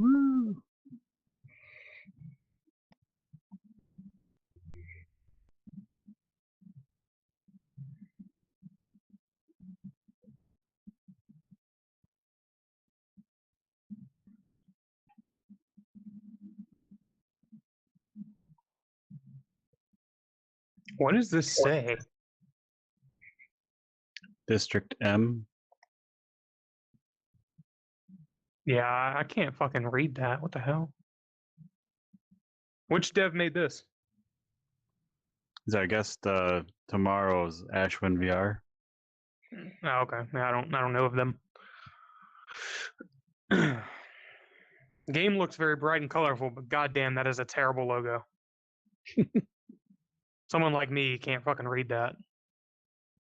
Woo! What does this say? District M. Yeah, I can't fucking read that. What the hell? Which dev made this? I guess tomorrow's Ashwin VR. Oh, okay. Yeah, I don't know of them. Game looks very bright and colorful, but goddamn, that is a terrible logo. Someone like me can't fucking read that.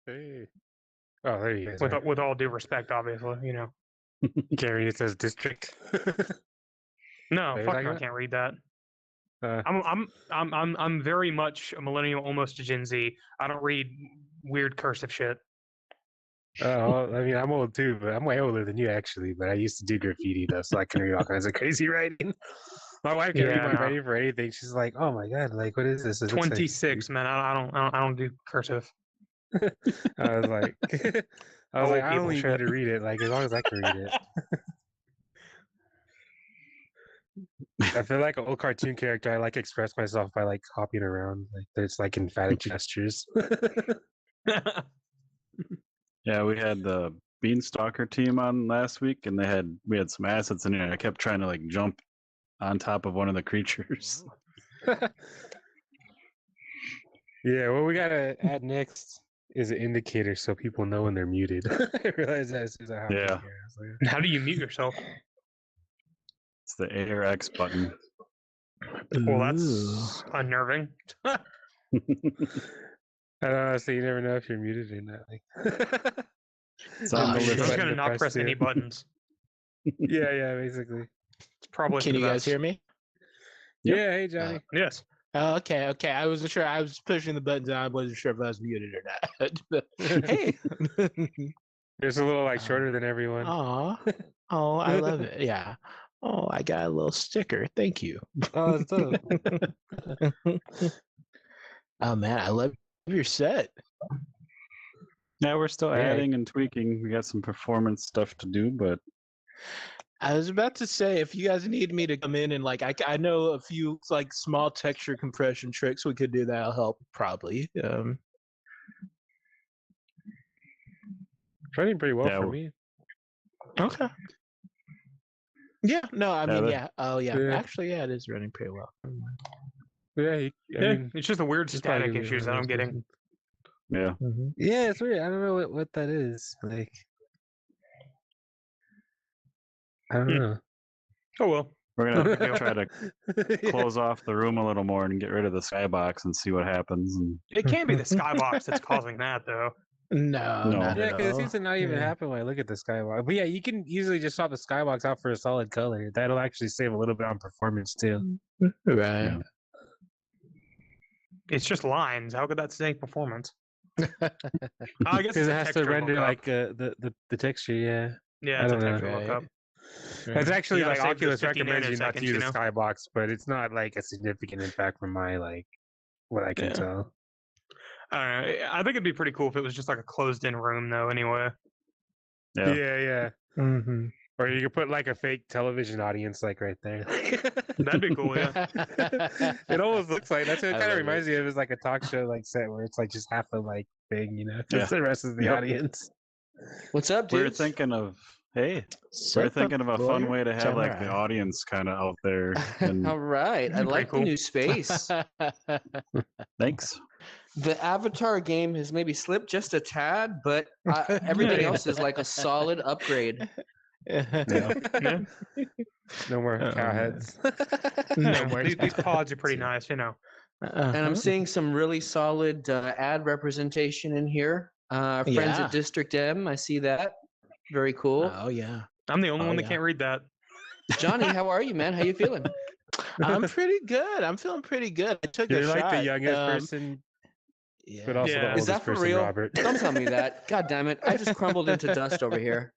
Hey. Oh, there you go. With all due respect, obviously, you know. You can't read it says district. No, What are you fuck talking no, I about? can't read that. Uh, I'm very much a millennial, almost a Gen Z. I don't read weird cursive shit. well, I mean, I'm old too, but I'm way older than you actually. But I used to do graffiti though, so I can read all kinds of crazy writing. My wife can read Yeah, my no. writing for anything. She's like, "Oh my god, like what is this?" It looks like 26, man. I don't do cursive. I was like, Old I people don't need you shit. to read it. Like as long as I can read it. I feel like an old cartoon character. I like express myself by like hopping around. Like there's like emphatic gestures. Yeah, we had the Beanstalker team on last week, and we had some assets in here. I kept trying to like jump on top of one of the creatures. Yeah, what we gotta add next is an indicator so people know when they're muted. I realized that as soon as I hopped in Yeah. here. I was like, How do you mute yourself? It's the A or X button. Well, that's unnerving. I don't know, so you never know if you're muted or not. Like, It's on on the the I'm list just list. gonna not press any buttons. yeah, basically. It's probably Can for you the guys best. hear me? Yep. Yeah, hey Johnny. Yes. Oh, okay. I wasn't sure. I was pushing the buttons and I wasn't sure if I was muted or not. But, hey. There's a little like shorter than everyone. Aw. Oh, I love it. Yeah. Oh, I got a little sticker. Thank you. Oh, that's dope. Oh man, I love your set. Yeah, we're still Yeah. adding and tweaking. We got some performance stuff to do, but I was about to say, if you guys need me to come in and like, I know a few like small texture compression tricks we could do that'll help probably. Running pretty well Yeah, for well- me. Okay. Yeah. No, I mean, that- yeah. Oh, yeah. Yeah. Actually, yeah, it is running pretty well. Yeah, I Yeah, mean, it's just the weird it's probably static gonna be issues that one I'm of those getting. yeah. yeah, it's weird. I don't know what that is. Like, I don't know. Oh well. We're No big gonna deal. try to close off the room a little more and get rid of the skybox and see what happens. And It can't be the skybox that's causing that, though. No, No. not Yeah, at because it all. seems to not even Yeah. happen when I look at the skybox. But yeah, you can easily just swap the skybox out for a solid color. That'll actually save a little bit on performance too. Right. Yeah. It's just lines. How could that save performance? I guess Because it's it a has to texture render lookup. like the texture. Yeah, Yeah, I it's a don't know. texture Right. lookup. it's actually You gotta like save those Oculus 50 recommends you not to nanoseconds, use you a know? skybox, but it's not like a significant impact from my like what I can Yeah. tell. I think it'd be pretty cool if it was just like a closed-in room, though. Anyway. yeah, Yeah. Mm-hmm. Or you could put like a fake television audience like right there. That'd be cool. Yeah. It almost looks like that's what it I kind of love reminds me of. Is like a talk show like set where it's like just half a like thing, you know, Yeah. just the rest of the Yep. audience. What's up, we're dudes? thinking of we're Sup, thinking of a fun boy? way to have like the Samurai. audience kind of out there. And All right. I Pretty like cool. the new space. thanks. The Avatar game has maybe slipped just a tad, but everything Yeah. else is like a solid upgrade. Yeah. No more Oh, cow man. heads. No, more these pods are pretty nice. You know. And I'm seeing some really solid ad representation in here. Friends Yeah. at District M, I see that. Very cool. Oh yeah. I'm the only Oh, one that yeah. can't read that. Johnny, how are you, man? How you feeling? I'm pretty good. I'm feeling pretty good. I took You're a like shot. the youngest person, Yeah. but also Yeah. the Is oldest that for person, real? Robert. Don't tell me that. God damn it. I just crumbled into dust over here.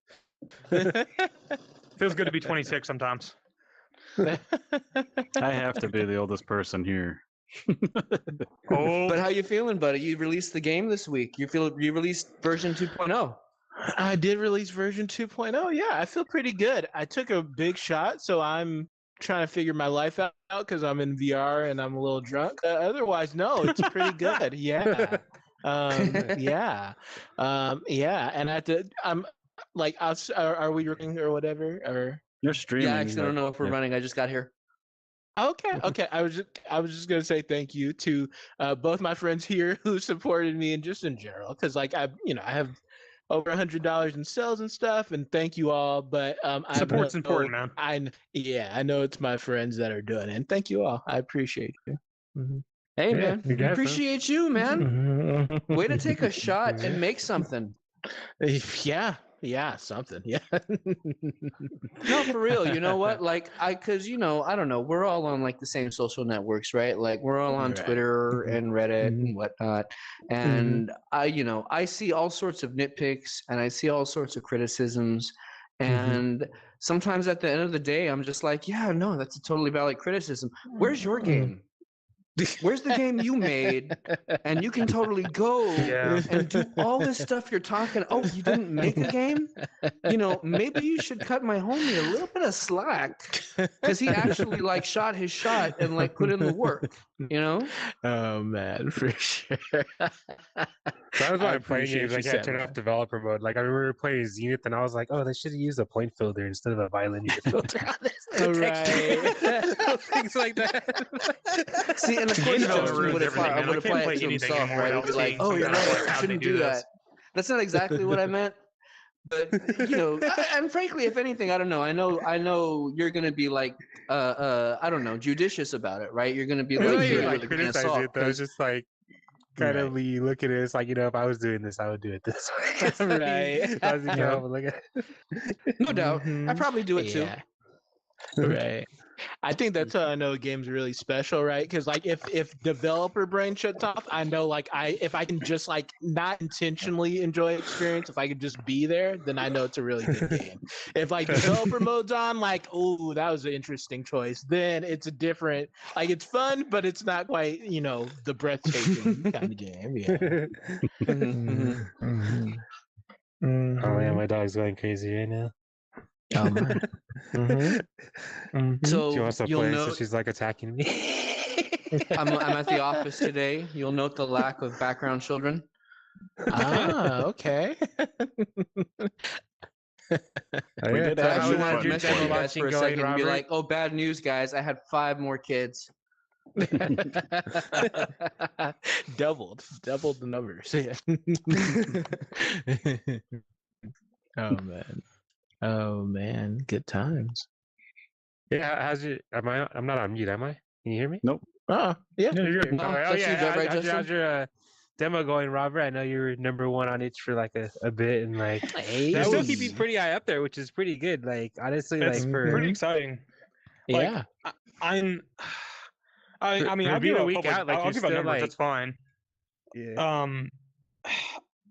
Feels good to be 26 sometimes. I have to be the oldest person here. Oh, But how you feeling, buddy? You released the game this week. You released version 2.0. I did release version 2.0. Yeah, I feel pretty good. I took a big shot, so I'm trying to figure my life out because I'm in VR and I'm a little drunk. Otherwise, no, it's pretty good. Yeah. Yeah. Yeah. And I'm like, are we recording or whatever? Or You're streaming. Yeah, actually, I don't know if we're yeah. running. I just got here. okay. I was just gonna say thank you to both my friends here who supported me and just in general, because like I have over $100 in sales and stuff, and thank you all. But support's important, man. I know it's my friends that are doing it, and thank you all. I appreciate you. Mhm. Hey, Yeah, man. you got Appreciate you, man. Mm-hmm. Way to take a shot and make something. Yeah, something. Yeah. No, for real. You know what? Like, cause I don't know. We're all on like the same social networks, right? Like, we're all on Right. Twitter and Reddit Mhm. and whatnot. And I see all sorts of nitpicks and I see all sorts of criticisms. And sometimes at the end of the day, I'm just like, yeah, no, that's a totally valid criticism. Where's your game? Where's the game you made? And you can totally go Yeah. and do all this stuff you're talking. Oh, you didn't make a game? Maybe you should cut my homie a little bit of slack because he actually like shot his shot and like put in the work. Oh man, for sure. That was why I I'm playing appreciate games. I you can't saying turn that. off developer mode. Like I remember playing Zenith, and I was like, "Oh, they should have used a point filter instead of a bilinear filter on this." Right. Things like that. See, and of Game course, development Justin ruins would everything, man. I apply can't it play to anything himself, anymore right? He'd without be like, seeing "Oh, some you're kind of, right. like, I how they shouldn't do do this." that." That's not exactly what I meant. But and frankly, if anything, I don't know. I know you're gonna be like, I don't know, judicious about it, right? You're gonna be It's like, not here, even with like a grain of criticizing salt, it though. It's 'cause- just like kind of Right. you look at it. It's like if I was doing this, I would do it this way. It's like, Right. I was just Yeah. look at it. no doubt, I Mhm. probably do it too. Yeah. Right. I think that's how I know a game's really special, right? Because like if developer brain shuts off, I know like if I can just like not intentionally enjoy experience, if I could just be there, then I know it's a really good game. If like developer mode's on, like, oh, that was an interesting choice, then it's a different, like it's fun, but it's not quite, the breathtaking kind of game. Yeah. Mhm, mhm. Oh yeah, my dog's going crazy right now. Oh my. So She wants to you'll play, so note she's like attacking me. I'm at the office today. You'll note the lack of background children. Okay. We did I have actually a wanted to fun message you point. guys for a Going, second and be Robert? like, "Oh, bad news, guys! I had 5 more kids." doubled the numbers. Yeah. Oh man, good times. Yeah, how's your? I'm not on mute, am I? Can you hear me? Oh yeah. You're good. No, Oh that's you, yeah, right, how's Justin? your demo going, Robert? I know you were number 1 on itch for like a bit, and like Hey. you're still keeping pretty high up there, which is pretty good. Like honestly, It's like for pretty exciting. Like, Yeah. I mean, For I'll being give a a week public, out, like, I'll you're give a still, numbers. like- That's fine. yeah.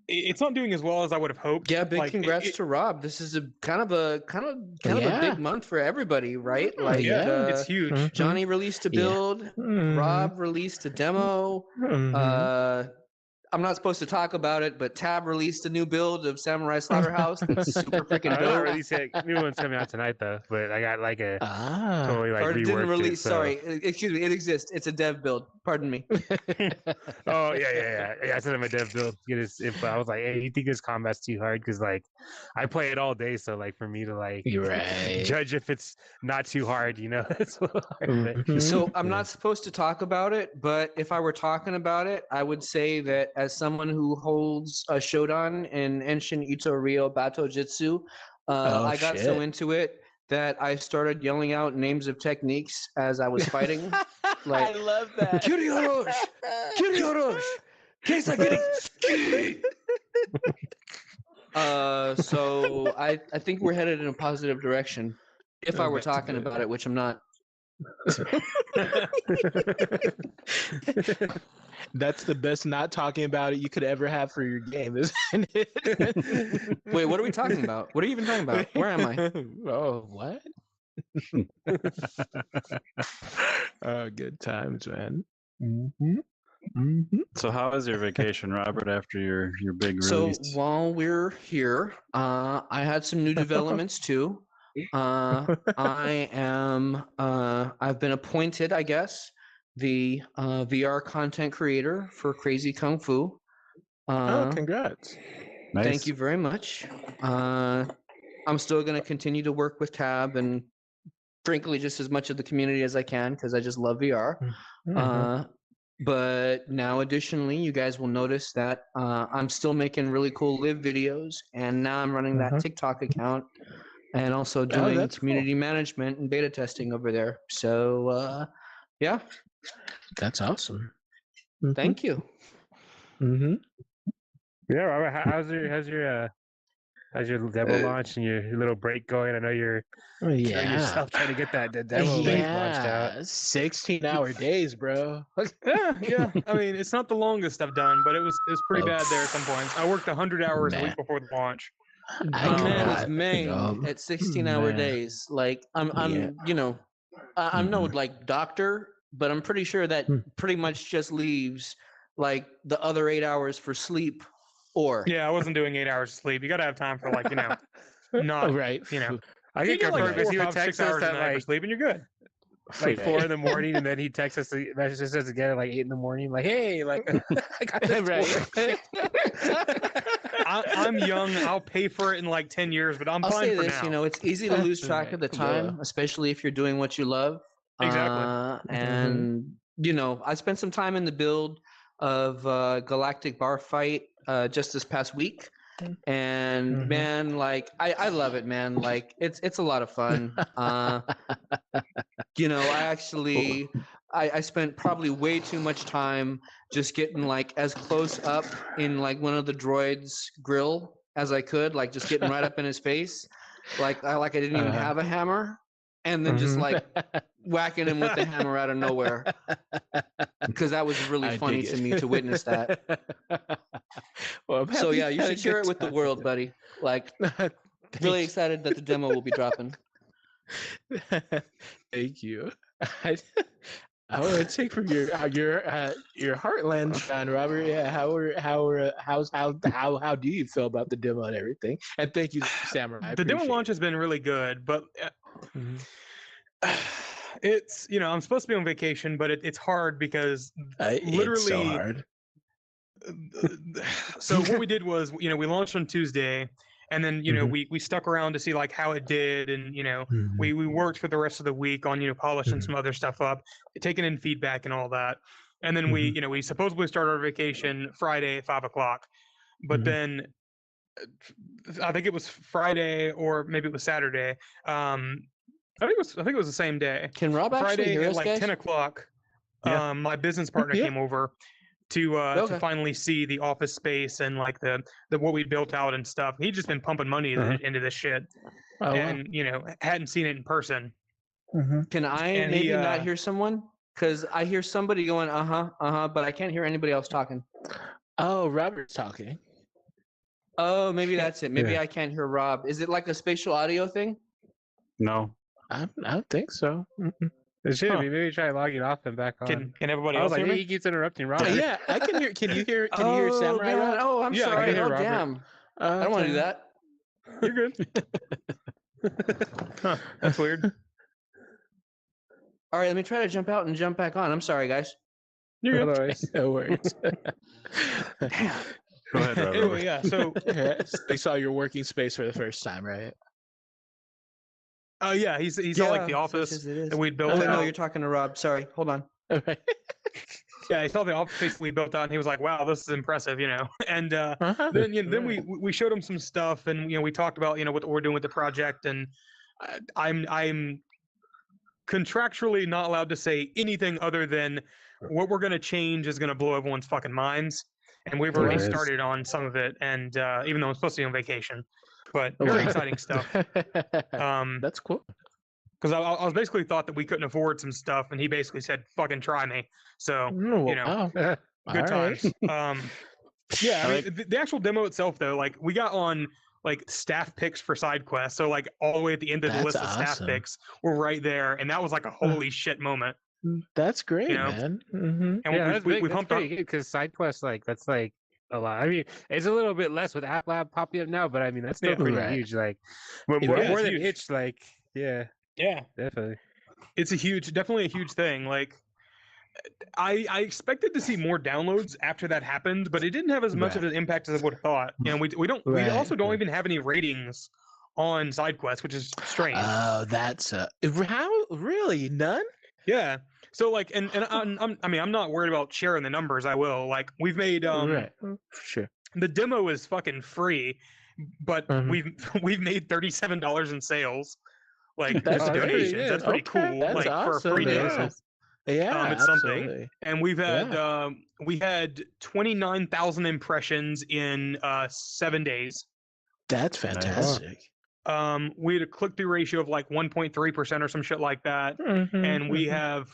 It's not doing as well as I would have hoped. Yeah, big Like, congrats to Rob. This is a kind of a Yeah. big month for everybody, right? Like, Yeah. it's huge. Johnny released a Yeah. build. Rob released a demo. I'm not supposed to talk about it, but Tab released a new build of Samurai Slaughterhouse that's super freaking I'm not dope. releasing it. New one's coming out tonight though, but I got like a Ah. totally like Or it reworked didn't release. it, so. Sorry, excuse me. It exists. It's a dev build. Pardon me. Oh yeah. I sent him a dev build to get his info. I was like, hey, you think this combat's too hard? Because like, I play it all day, so like for me to like You're right. judge if it's not too hard, it's a little hard. but- So I'm not supposed to talk about it, but if I were talking about it, I would say that as someone who holds a Shodan in Enshin Ito-Ryo Bato Jitsu, I got so shit. into it that I started yelling out names of techniques as I was fighting. Like, I love that. Kyryorosh! Kyryorosh! Keisa getting ski! So I think we're headed in a positive direction. If I were That's talking good. about it, which I'm not. That's the best not talking about it you could ever have for your game, isn't it? Wait, what are we talking about? What are you even talking about? Where am I? Oh, what? Oh, good times, man. So how was your vacation, Robert, after your big So release? while we're here, I had some new developments too. I've been appointed, I guess, the VR content creator for Crazy Kung Fu. Oh, congrats. Nice. Thank you very much. I'm still going to continue to work with Tab and frankly just as much of the community as I can because I just love VR. But now additionally, you guys will notice that I'm still making really cool live videos, and now I'm running that TikTok account and also doing that's community management and beta testing over there. So yeah, That's awesome. thank you. Yeah, Robert, how's your demo launch and your little break going? I know you're killing yourself trying to get the demo launched out. 16-hour days, bro. Yeah. I mean, it's not the longest I've done, but it was pretty bad there at some points. I worked 100 hours a week before the launch. A man is maimed at 16-hour days. Like I'm you know, I'm no like doctor, but I'm pretty sure that pretty much just leaves like the other 8 hours for sleep. Or Yeah, I wasn't doing 8 hours of sleep. You got to have time for like, not right. I you get get like confused because 4, he would 5, 6 text us hours a at night for like sleep, and you're good. 4 in the morning, and then he texts us, messages us again at like 8 in the morning, like, hey, like, I got this Right. I'm young. I'll pay for it in like 10 years, but I'm I'll fine say for this, now. it's easy to lose track of the time, especially if you're doing what you love. Exactly. And I spent some time in the build of Galactic Bar Fight just this past week. And man, like I love it, man. Like it's a lot of fun. I spent probably way too much time just getting like as close up in like one of the droids' grill as I could, like just getting right up in his face. Like I didn't even have a hammer. And then just like whacking him with the hammer out of nowhere. Because that was really funny to me to witness that. Well, So yeah, you should share it with the world, buddy. Like, really excited that the demo will be dropping. Thank you. I want to take from your Heartland shine, Robert. Yeah, how do you feel about the demo and everything? And thank you, Samurai. The demo launch has been really good, but it's I'm supposed to be on vacation, but it's hard because literally it's so hard. So what we did was we launched on Tuesday, and then we stuck around to see like how it did, and we worked for the rest of the week on polishing some other stuff up, taking in feedback and all that, and then we supposedly started our vacation Friday at 5:00, but then I think it was Friday or maybe it was Saturday. I think it was the same day. Can Rob actually Friday hear at us, like guys? 10:00. Yeah. My business partner came over to finally see the office space and like the what we built out and stuff. He'd just been pumping money into this shit, and hadn't seen it in person. Can I And maybe he, not hear someone? Because I hear somebody going but I can't hear anybody else talking. Oh, Robert's talking. Oh, maybe that's it. Maybe Yeah. I can't hear Rob. Is it like a spatial audio thing? No. I don't think so. It should be. Maybe try logging off and back on. Can everybody I was else like, hear hey, me? he keeps interrupting Robert. Yeah, I can hear. Can you hear? Can you hear Samurai? Man. Rob? Oh, I'm Yeah, I sorry. can hear Oh, Robert. damn. I don't want to do that. You're good. Huh, that's weird. All right, let me try to jump out and jump back on. I'm sorry, guys. You're good. Otherwise, No worries. Go ahead, Robert. Anyway, yeah. So They saw your working space for the first time, right? yeah, he saw like the such office as it is. that we'd built Oh, out. no, you're talking to Rob. Sorry. Hold on. Okay. Yeah, he saw the office we built out, and he was like, "Wow, this is impressive," And then we showed him some stuff, and we talked about what we're doing with the project, and I'm contractually not allowed to say anything other than what we're gonna change is gonna blow everyone's fucking minds, and we've already Right. started on some of it, and even though I'm supposed to be on vacation, but very exciting stuff. That's cool. Because I was basically thought that we couldn't afford some stuff, and he basically said, "Fucking try me." So Wow. good All right. times. Yeah, I mean, the actual demo itself, though, like we got on like staff picks for side quests, so like all the way at the end of the list of staff picks were right there, and that was like a holy shit moment. That's great, You know? man. Mm-hmm. And Yeah, that's humped pretty up. good because side quests that's like a lot. I mean, it's a little bit less with App Lab popping up now, but I mean that's still pretty Right. huge. Like more it's than huge. itch. Like yeah, definitely. It's definitely a huge thing. Like I expected to see more downloads after that happened, but it didn't have as much of an impact as I would have thought. You know, we also don't even have any ratings on side quests, which is strange. Oh, that's how really none? Yeah. So like, and I'm not worried about sharing the numbers. I will. Like, we've made Sure. The demo is fucking free, but we've made $37 in sales. Like that's donations. That's pretty cool. That's like awesome, for a free demo. Yeah, it's something. And we've had we had 29,000 impressions in 7 days. That's fantastic. We had a click-through ratio of like 1.3% or some shit like that. And we have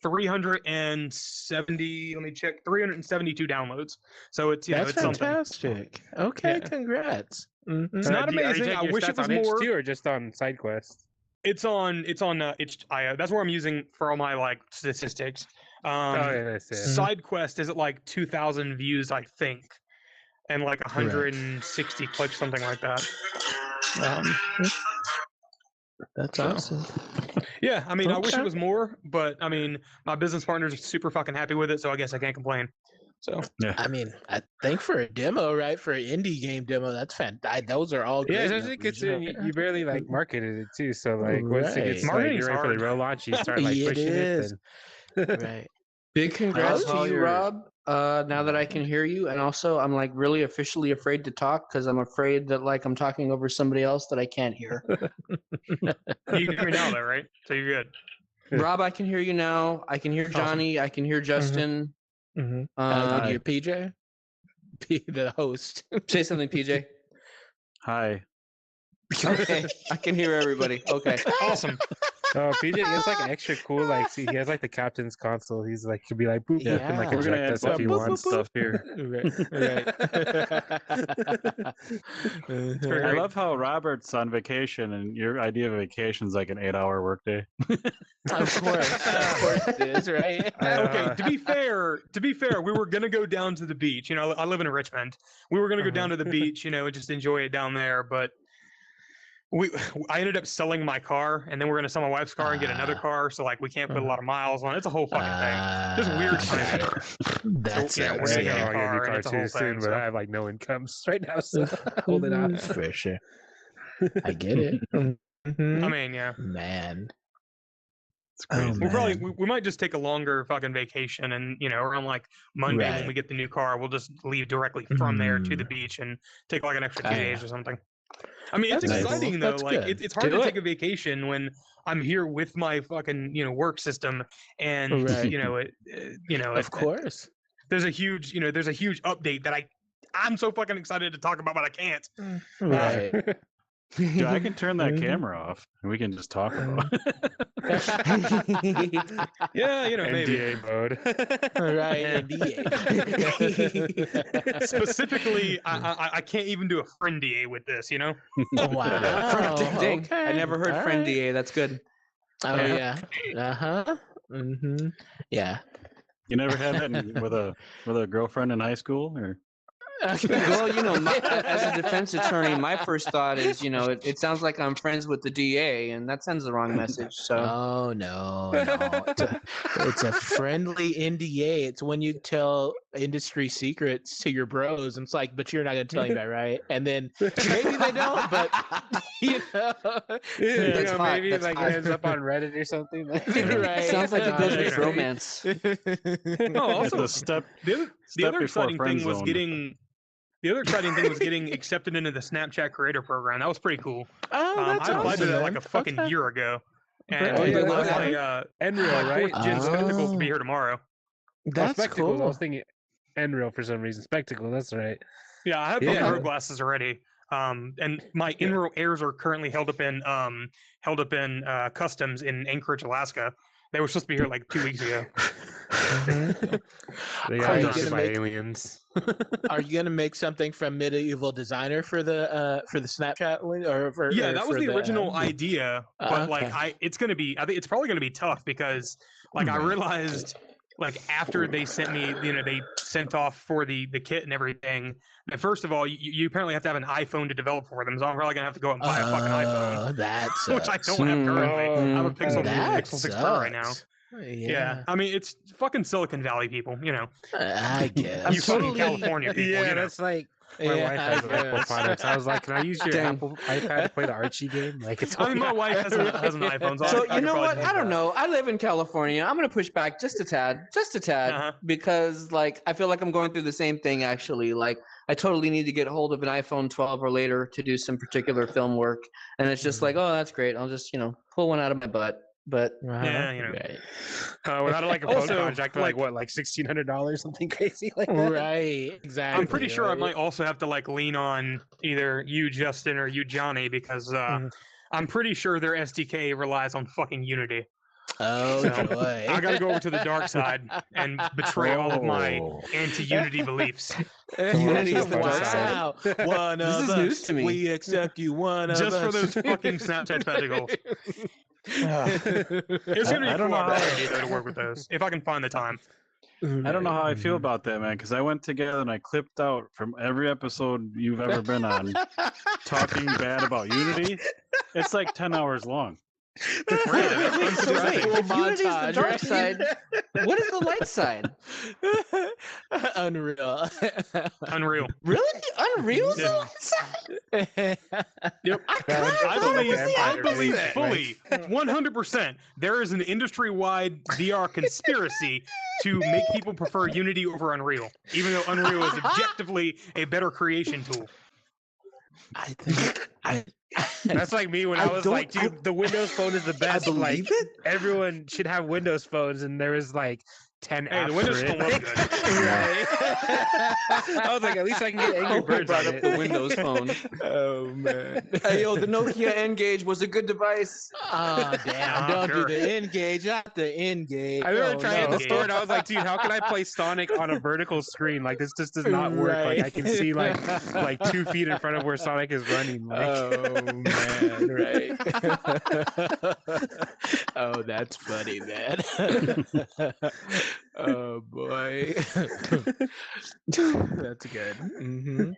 370, let me check, 372 downloads. So it's that's it's fantastic. Something. Okay, congrats. It's not amazing. I wish it was more. Too, or just on side quests? It's on itch.io. That's where I'm using for all my like statistics. Side quest is at like 2,000 views, I think, and like 160 clicks, something like that. That's awesome. Yeah, I mean, I wish it was more, but I mean, my business partner's super fucking happy with it, so I guess I can't complain. So yeah, I mean, I think for a demo, right? For an indie game demo, that's fantastic. Those are all great. Yeah, especially considering you barely like marketed it too. So like once it gets Marketing's you're ready for the real launch, you start like pushing it. Right. Big congrats to you, Rob. Now that I can hear you, and also I'm like really officially afraid to talk because I'm afraid that like I'm talking over somebody else that I can't hear. You can hear me now, though, right? So you're good. Rob, I can hear you now. I can hear Johnny. I can hear Justin. Can you hear PJ? The host. Say something, PJ. Hi. Okay, I can hear everybody. Okay, awesome. Oh, PJ gets like extra cool. Like, see, he has like the captain's console. He's like, could be like, boop, boop, and like we're gonna add us if he wants stuff here. I love how Robert's on vacation, and your idea of vacation is like an 8-hour workday. Of course it is, right? Okay, to be fair, we were gonna go down to the beach. You know, I live in Richmond. We were gonna go down to the beach, you know, and just enjoy it down there, but I ended up selling my car, and then we're gonna sell my wife's car and get another car. So like we can't put a lot of miles on. It's a whole fucking thing. Just weird timing. That's so, we're gonna get a car, and it's a whole soon, thing. but I have like no incomes right now, so hold it out for sure. I get it. I mean, yeah, man. It's crazy. We might just take a longer fucking vacation, and you know, around like Monday when we get the new car, we'll just leave directly from there to the beach and take like an extra 2 days or something. I mean, it's exciting though. That's like good. it's hard to take a vacation when I'm here with my fucking work system, and of course. There's a huge update that I'm so fucking excited to talk about, but I can't. Right. Dude, I can turn that camera off, and we can just talk about it. Yeah, maybe. NDA mode. Right, NDA. Specifically, I can't even do a friend DA with this, Wow. Dang, Okay. I never heard friend DA. That's good. Oh yeah. Mm-hmm. Yeah. You never had that with a girlfriend in high school, or? Well, as a defense attorney, my first thought is, it sounds like I'm friends with the DA, and that sends the wrong message. So. Oh no. It's a friendly NDA. It's when you tell industry secrets to your bros, and it's like, but you're not gonna tell anybody, right? And then maybe they don't, but maybe it ends up on Reddit or something. Right. Sounds like it goes with romance. Also, the other exciting thing was getting. The other exciting thing was getting accepted into the Snapchat creator program. That was pretty cool. Oh, that's I applied awesome, to that like a fucking year ago. And Enreal, right? Gen Spectacles to be here tomorrow. That's Spectacles. cool. I was thinking Enreal for some reason. Spectacle, that's right. Yeah, I have fucking road glasses already. And my Enreal Airs are currently held up in customs in Anchorage, Alaska. They were supposed to be here like 2 weeks ago. They Are got you abducted gonna by make- aliens. Are you gonna make something from Medieval Designer for the Snapchat one, or for, Yeah, or that was for the original um, idea, but like okay. I think it's probably gonna be tough because like I Right. realized like after they sent me, they sent off for the kit and everything. And first of all, you apparently have to have an iPhone to develop for them, so I'm probably gonna have to go and buy a fucking iPhone, Oh, that which I sucks. don't have currently. I have a Oh, Pixel That Pixel 6 Pro right now. sucks. Yeah, I mean it's fucking Silicon Valley people, I guess. I'm you fucking totally- California people. Yeah, you know. that's like my Yeah, wife has I an Apple guess. product. I was like, "Can I use your Dang. Apple iPad to play the Archie game?" Like, it's I mean, my wife has an iPhone, so, So I you could know probably what? use I don't that. know. I live in California. I'm gonna push back just a tad, Uh-huh. because like I feel like I'm going through the same thing actually. Like I totally need to get a hold of an iPhone 12 or later to do some particular film work, and it's just like, oh, that's great. I'll just pull one out of my butt. But Yeah, Right. without like a phone Also, contract, like what, like $1,600, something crazy like that. Right. Exactly. I'm pretty sure I right? might also have to like lean on either you, Justin, or you, Johnny, because I'm pretty sure their SDK relies on fucking Unity. Oh, So, joy. I gotta go over to the dark side and betray all of my Oh. anti-Unity beliefs. Unity is the dark side. Wow. One This of is us. news to me. We accept you, one of Just us. for those fucking Snapchat spectacles. It's gonna be I don't cool know how- opportunity though to work with those if I can find the time. I don't know how I feel about that, man, because I went together and I clipped out from every episode you've ever been on talking bad about Unity. It's like 10 hours long. Really? That's right. Full If Unity's the montage, dark right? side, what is the light side? Unreal. Unreal. Really? Unreal's the Yeah. light side? Yep. I believe fully, 100%. There is an industry-wide VR conspiracy to make people prefer Unity over Unreal, even though Unreal is objectively a better creation tool. I think That's like me when I was don't- like, dude, the Windows Phone is the best. Like, believe it. everyone should have Windows phones, and there was like 10 Hey, the apps Windows for Phone it. was good. Right. I was like, at least I can get Angry I Birds brought on up the it. Windows Phone. Oh man. Hey, yo, the Nokia N-Gage was a good device. Oh damn! Ah, Don't sure. do the engage, not the engage. I remember Oh, trying no. at the store, and I was like, dude, how can I play Sonic on a vertical screen? Like, this just does not work. Like, I can see like 2 feet in front of where Sonic is running. Like, Oh man, right. Oh, that's funny, man. Oh boy. That's good. Mm-hmm.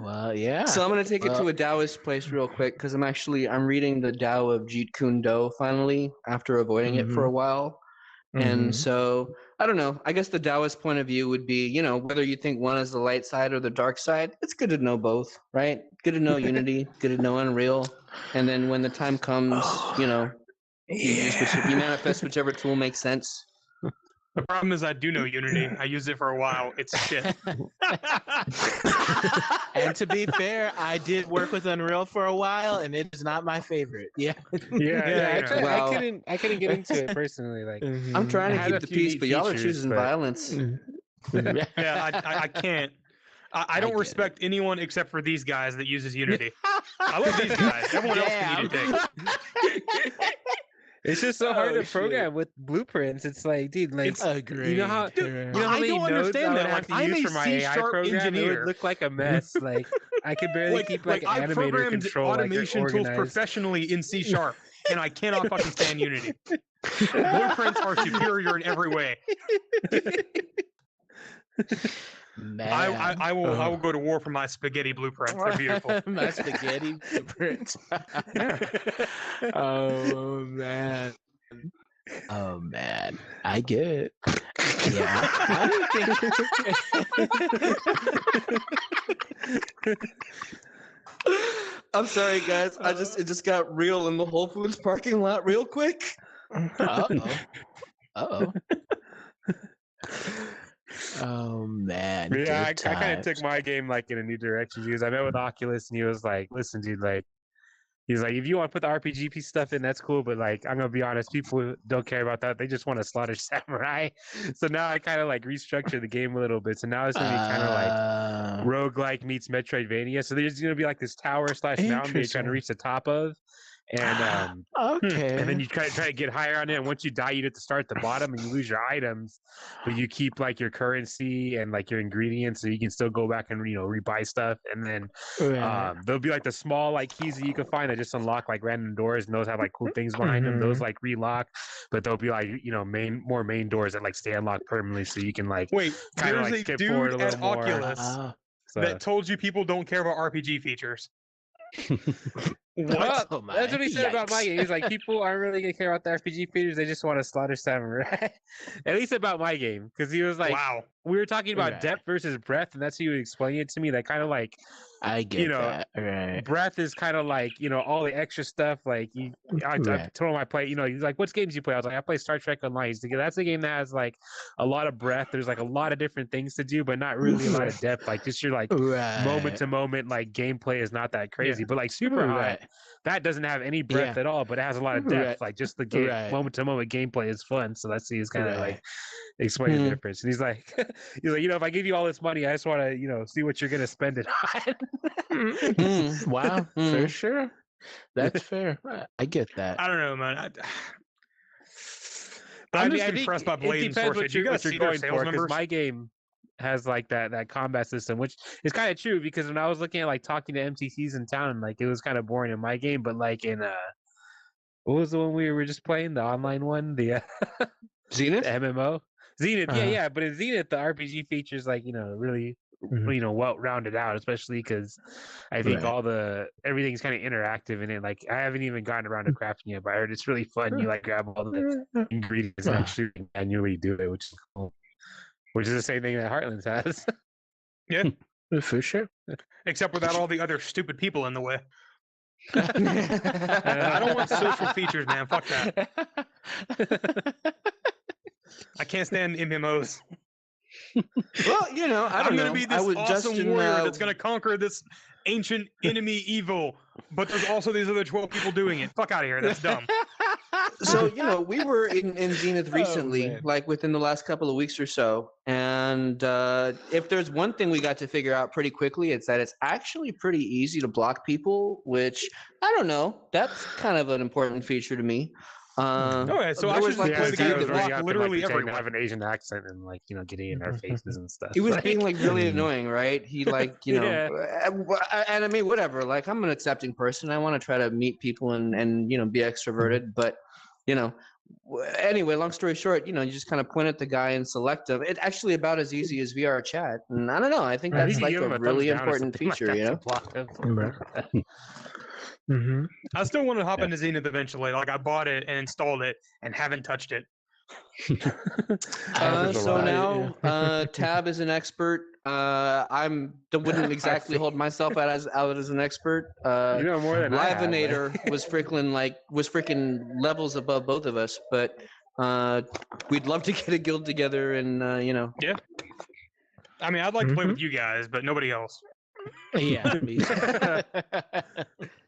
Well, yeah. So I'm gonna take it to Well- a Taoist place real quick because I'm reading the Tao of Jeet Kune Do finally after avoiding it for a while. And so I don't know. I guess the Taoist point of view would be, whether you think one is the light side or the dark side, it's good to know both, right? Good to know Unity, good to know Unreal, and then when the time comes, you manifest whichever tool makes sense. The problem is I do know Unity. I used it for a while. It's shit. And to be fair, I did work with Unreal for a while, and it is not my favorite. Yeah. yeah. Well- I couldn't get into it personally. Like, I'm trying It to had a keep the few peace, neat but y'all are features, choosing but- violence. Yeah, I can't. I don't get respect anyone except for these guys that uses Unity. I love these guys. Everyone else can eat a dick. it's just so hard Oh, to program with blueprints. It's like, dude, like, Agreed. you know how I many don't nodes understand I would that. have Like, to I'm use a for my AI C# program? It engineer. would look like a mess. Like, I could barely keep like I animator programmed control automation like, tools organized. professionally in C#, and I cannot fucking stand Unity. Blueprints are superior in every way. Man. I will go to war for my spaghetti blueprints. They're beautiful. My spaghetti blueprints. Oh man. Oh man. I get it. Yeah. I didn't think. I'm sorry, guys. It just got real in the Whole Foods parking lot real quick. Uh-oh. Uh-oh. Oh man. Yeah, I good kind of times. took my game like in a new direction because I met with Oculus and he was like, "Listen, dude, like, he's like, if you want to put the RPG piece stuff in, that's cool, but like, I'm gonna be honest, people don't care about that. They just want to slaughter samurai." So now I kind of like restructure the game a little bit. So now it's gonna be kind of like roguelike meets Metroidvania. So there's gonna be like this tower / mountain that you're trying to reach the top of. And Okay. and then you try to get higher on it. And once you die, you have to start at the bottom, and you lose your items, but you keep like your currency and like your ingredients, so you can still go back and rebuy stuff. And then there'll be like the small like keys that you can find that just unlock like random doors, and those have like cool things behind them. Those like relock, but there'll be like more main doors that like stay unlocked permanently, so you can like kind of like skip forward a little more. Oculus that told you people don't care about RPG features. What? Oh That's what he said about my game. He's like, people aren't really gonna care about the RPG features; they just want to slaughter samurai. At least about my game, because he was like, "Wow, we were talking about depth versus breadth, and that's how he would explain it to me. That kind of like, I get that. Right. Breadth is kind of like all the extra stuff. Like, I told him I play. He's like, "What games you play?" I was like, "I play Star Trek Online." He's like, "That's a game that has like a lot of breadth. There's like a lot of different things to do, but not really a lot of depth. Like, just your like moment to moment like gameplay is not that crazy. But like Super Hot, that doesn't have any breadth at all, but it has a lot of depth. Like just the moment to moment gameplay is fun. So that's he's kind of like explaining the difference. And he's like, if I give you all this money, I just want to see what you're gonna spend it on. Wow, for sure. That's fair. I get that. I don't know, man. I'm just impressed by Blade and Sword. What you're going for, because my game has like that combat system, which is kind of true, because when I was looking at like talking to MTCs in town, and like it was kind of boring in my game, but like in what was the one we were just playing, the online one, the Zenith MMO Zenith, yeah, but in Zenith the RPG features like really well rounded out, especially because I think everything's kind of interactive in it. Like I haven't even gotten around to crafting yet, but I heard it's really fun. You like grab all the ingredients and actually manually do it, which is cool. Which is the same thing that Heartlands has. Yeah, for sure. Except without all the other stupid people in the way. I don't want social features, man. Fuck that. I can't stand MMOs. Well, I'm going to be this awesome warrior that's going to conquer this ancient enemy evil, but there's also these other 12 people doing it. Fuck out of here. That's dumb. So, we were in Zenith recently, like within the last couple of weeks or so. And if there's one thing we got to figure out pretty quickly, it's that it's actually pretty easy to block people, which, I don't know, that's kind of an important feature to me. So I should just play the game that block literally everyone. Have an Asian accent and getting in our faces and stuff. He was being really annoying, right? He and I mean, whatever. Like, I'm an accepting person. I want to try to meet people and be extroverted. But anyway, long story short, you just kind of point at the guy and select him. It's actually about as easy as VR chat, and I don't know. I think that's like a really important feature. I still want to hop into Zenith eventually. Like I bought it and installed it and haven't touched it. So now Tab is an expert. Wouldn't exactly hold myself out as an expert. More than Livenator was freaking levels above both of us, but we'd love to get a guild together and Yeah. I mean, I'd like to play with you guys, but nobody else. Yeah.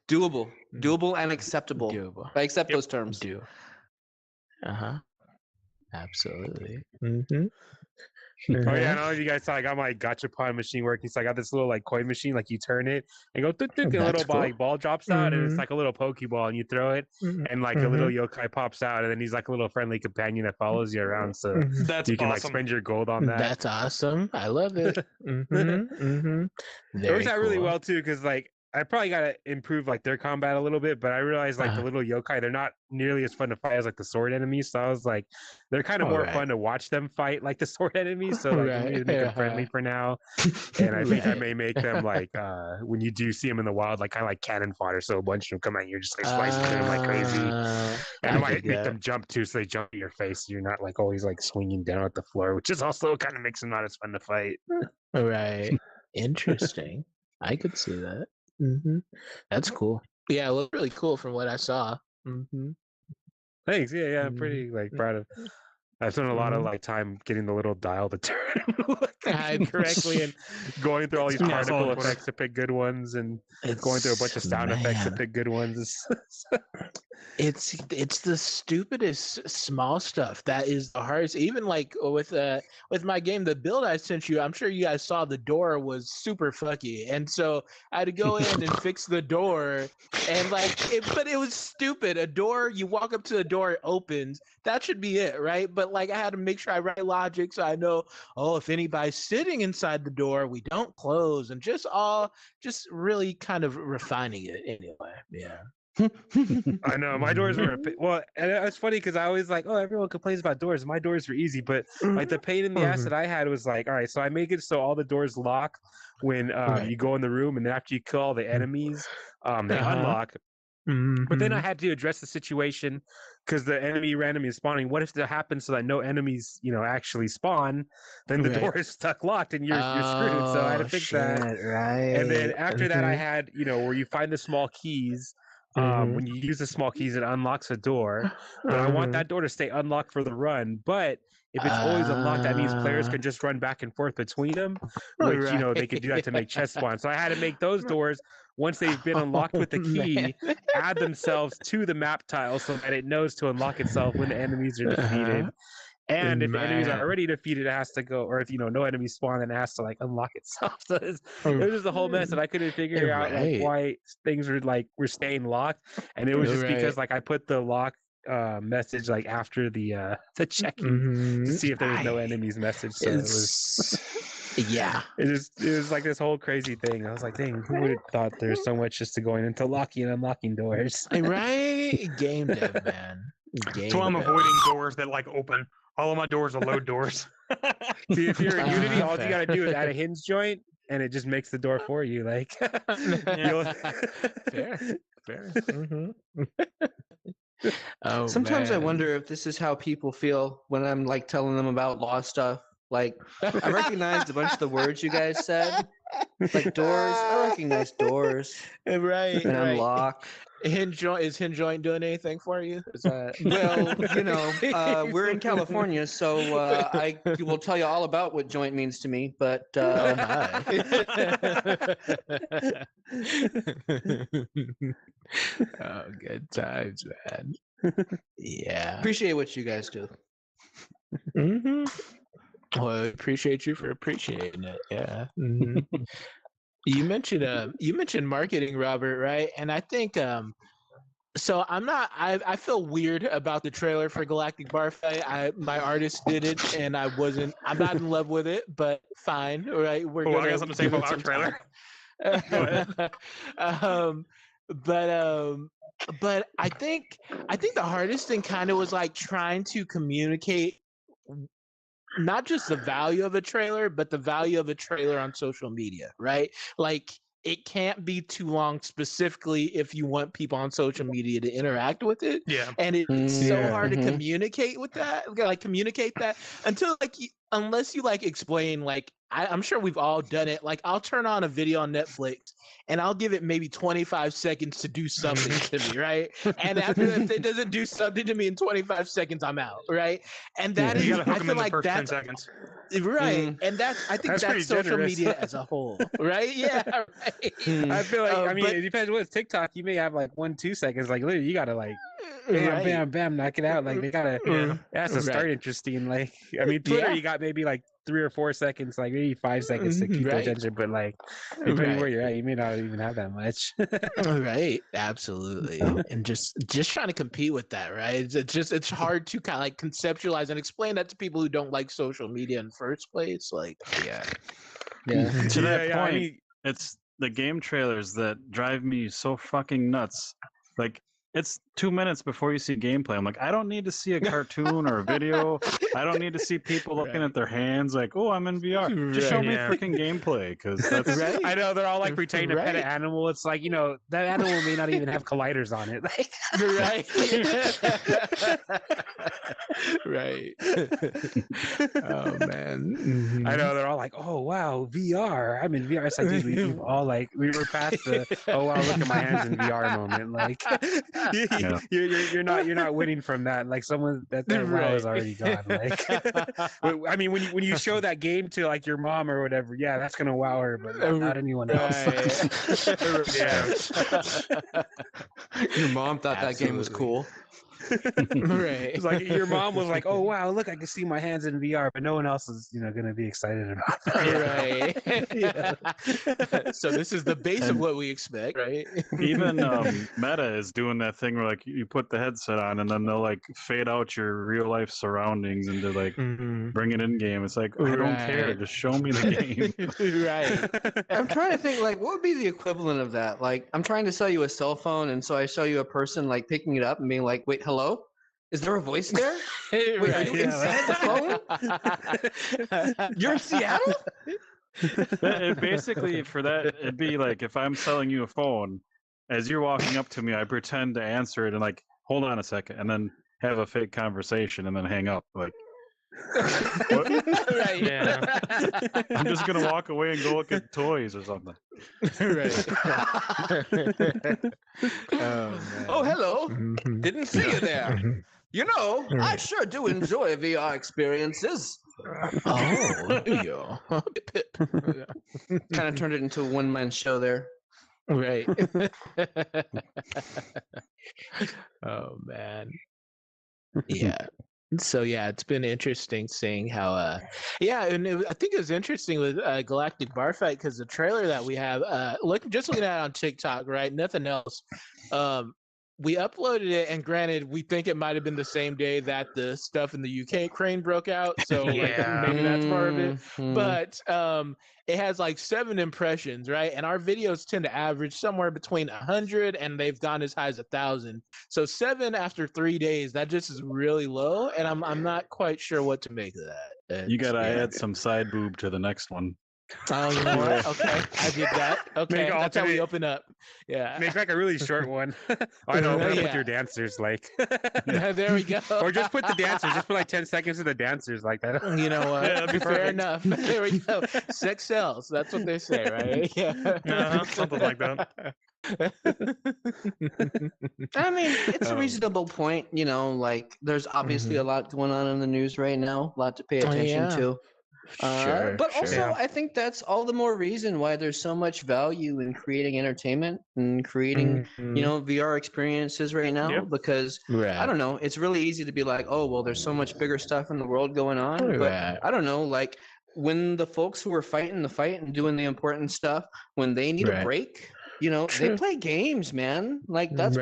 Doable and acceptable. I accept those terms. Absolutely. Oh yeah, I don't know if you guys saw. I got my gachapon machine working. So I got this little coin machine. Like you turn it and go, and a little ball drops out, and it's like a little pokeball, and you throw it, and like a little yokai pops out, and then he's like a little friendly companion that follows you around. So you can spend your gold on that. That's awesome. I love it. It works out really well too, because I probably gotta improve their combat a little bit, but I realized the little yokai, they're not nearly as fun to fight as the sword enemies. So I was like, they're kind of more fun to watch them fight the sword enemies. So I need to make them friendly for now. And I think I may make them when you do see them in the wild, kind of like cannon fodder. So a bunch of them come out and you're just slicing them like crazy. And I might make them jump too, so they jump at your face. So you're not always swinging down at the floor, which is also kind of makes them not as fun to fight. Right. Interesting. I could see that. That's cool. Yeah, it looked really cool from what I saw. Thanks. Yeah, I'm pretty proud of. I spent a lot of like time getting the little dial to turn correctly and going through all these particle effects to pick good ones and going through a bunch of sound effects to pick good ones. It's the stupidest small stuff that is the hardest. Even like with my game, the build I sent you, I'm sure you guys saw the door was super fucky, and so I had to go in and fix the door, and but it was stupid. A door, you walk up to the door, it opens. That should be it, right? But like I had to make sure I write logic so I know, if anybody's sitting inside the door, we don't close, and just really kind of refining it anyway. Yeah. I know my doors were well, and it's funny because I always like, everyone complains about doors. My doors were easy, but like the pain in the ass that I had was like, all right, so I make it so all the doors lock when you go in the room, and then after you kill all the enemies, they unlock. But then I had to address the situation because the enemy randomly is spawning. What if that happens so that no enemies, actually spawn? Then the door is stuck locked and you're screwed. So I had to fix that. Right. And then after that, I had, where you find the small keys. When you use the small keys, it unlocks a door. But I want that door to stay unlocked for the run. But if it's always unlocked, that means players can just run back and forth between them, which, they could do that to make chests spawn. So I had to make those doors, once they've been unlocked with the key, add themselves to the map tile so that it knows to unlock itself when the enemies are defeated. And if the enemies are already defeated, it has to go, or if no enemies spawn, then it has to like unlock itself. So it was just a whole mess, and I couldn't figure out like why things were staying locked. And it was just because like I put the lock message like after the check-in to see if there was no enemies message. So it was it was like this whole crazy thing. I was like, dang, who would have thought there's so much just to going into locking and unlocking doors? Right? Game dev, man. That's why I'm avoiding doors that like open. All of my doors are load doors. See, if you're in Unity, all you gotta do is add a hinge joint, and it just makes the door for you. Like, fair. Sometimes I wonder if this is how people feel when I'm like telling them about law stuff. Like, I recognized a bunch of the words you guys said, like doors. I recognize doors, right? And unlock. Is hinge joint doing anything for you? Is that... Well, we're in California, so I will tell you all about what joint means to me. But good times, man. Yeah, appreciate what you guys do. Well, I appreciate you for appreciating it. Yeah. You mentioned marketing, Robert, right? And I think so I feel weird about the trailer for Galactic Barfay. My artist did it and I'm not in love with it, but fine. Right. I got something to say about our trailer. But I think the hardest thing kind of was like trying to communicate not just the value of a trailer, but the value of a trailer on social media, right? Like it can't be too long, specifically if you want people on social media to interact with it. Yeah. And it's so hard to communicate that until unless you like explain, like I'm sure we've all done it. Like I'll turn on a video on Netflix and I'll give it maybe 25 seconds to do something to me, right? And after if it doesn't do something to me in 25 seconds, I'm out, right? And that is, I feel like that's 10 seconds. Right. And I think that's social generous. media as a whole, right? Yeah. Right. I feel like, it depends what TikTok. You may have like 1-2 seconds. Like literally, you gotta like bam, bam, bam, knock it out. Like they gotta, it has to start interesting. Like Twitter, you got maybe like 3 or 4 seconds, like maybe 5 seconds to keep their attention. But like, depending where you're at, you may not even have that much. Right. Absolutely. And just trying to compete with that, right? It's hard to kind of like conceptualize and explain that to people who don't like social media in the first place. Like, yeah. To that point, it's the game trailers that drive me so fucking nuts. Like, it's 2 minutes before you see gameplay. I'm like, I don't need to see a cartoon or a video. I don't need to see people looking at their hands like, oh, I'm in VR. Just show me freaking gameplay, because that's right. I know they're all like pretending to pet an animal. It's like, that animal may not even have colliders on it. Right. Right. Oh man. I know they're all like, oh wow, VR. I'm in VR. It's like, dude, we were past the oh wow, look at my hands in VR moment. Like You're not winning from that. Like someone that wow is already gone. Like, I mean, when you show that game to like your mom or whatever, yeah, that's gonna wow her, but not anyone else. Yeah. Your mom thought that game was cool. Right. It's like your mom was like, "Oh wow, look, I can see my hands in VR," but no one else is, going to be excited about that. Right. So this is the base of what we expect, right? Even Meta is doing that thing where like you put the headset on and then they'll like fade out your real life surroundings and to like bring it in game. It's like I don't care, just show me the game. Right. I'm trying to think like what would be the equivalent of that? Like I'm trying to sell you a cell phone and so I show you a person like picking it up and being like, "Wait, hello? Is there a voice there? Wait, are you inside the phone? You're in Seattle?" Basically, for that, it'd be like if I'm selling you a phone, as you're walking up to me, I pretend to answer it and like, hold on a second, and then have a fake conversation and then hang up. Like, Right. Yeah. I'm just gonna walk away and go look at toys or something. Right. Oh, hello. Didn't see you there. You know, I sure do enjoy VR experiences. Oh, yeah. Kind of turned it into a one-man show there. Right. Oh man. Yeah. So yeah, it's been interesting seeing how I think it was interesting with Galactic Bar Fight because the trailer that we have looking at it on TikTok, right? Nothing else. We uploaded it, and granted, we think it might have been the same day that the stuff in the UK crane broke out, so like maybe that's part of it. But it has like 7 impressions, right? And our videos tend to average somewhere between 100, and they've gone as high as 1,000. So 7 after 3 days, that just is really low, and I'm not quite sure what to make of that. You gotta add some side boob to the next one. Oh, you know what? Okay, I did that. Okay, that's how we open up. Yeah, make like a really short one. I know, with your dancers, like. There we go. Or just put the dancers. Just put like 10 seconds of the dancers, like that. You know what? Yeah, that'd be Fair perfect. enough. There we go. Sex sells. That's what they say, right? Yeah. Something like that. I mean, it's a reasonable point. You know, like there's obviously a lot going on in the news right now, a lot to pay attention to. But also, I think that's all the more reason why there's so much value in creating entertainment and creating, VR experiences right now. Because I don't know, it's really easy to be like, oh, well, there's so much bigger stuff in the world going on. But I don't know, like when the folks who are fighting the fight and doing the important stuff, when they need a break, they play games, man. Like that's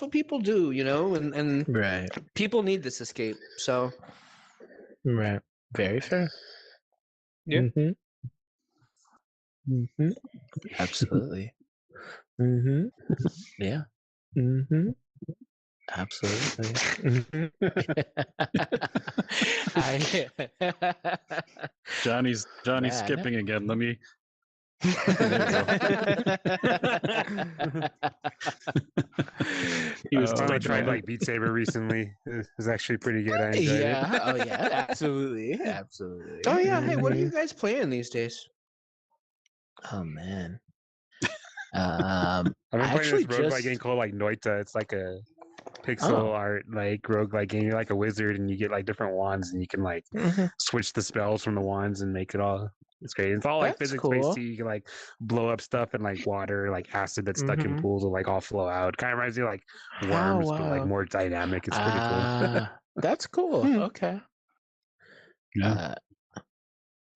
what people do, and people need this escape. So, very fair. Yeah. Absolutely. Yeah. Absolutely. Johnny's skipping again. Let me. He was tried like Beat Saber recently. It was actually pretty good. I enjoyed it. Oh yeah, absolutely. Oh yeah, hey, what are you guys playing these days? Oh man. I've been playing this roguelike game called like Noita. It's like a pixel art like roguelike game. You're like a wizard and you get like different wands and you can like switch the spells from the wands and make it all. It's great. It's all like physics based too. You can like blow up stuff in like water, like acid that's stuck in pools will like all flow out. Kind of reminds me of like worms, but like more dynamic. It's pretty cool. That's cool. Okay. Yeah.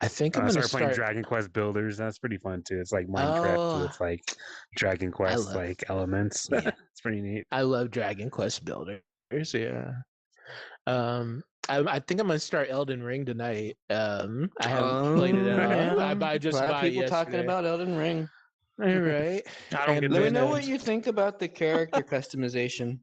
I think I'm gonna start playing Dragon Quest Builders. That's pretty fun too. It's like Minecraft with like Dragon Quest like elements. Yeah. It's pretty neat. I love Dragon Quest Builders. Yeah. I think I'm gonna start Elden Ring tonight. I haven't played it at all. I just bought it yesterday. Talking about Elden Ring. All right. I don't Let me know what you think about the character customization.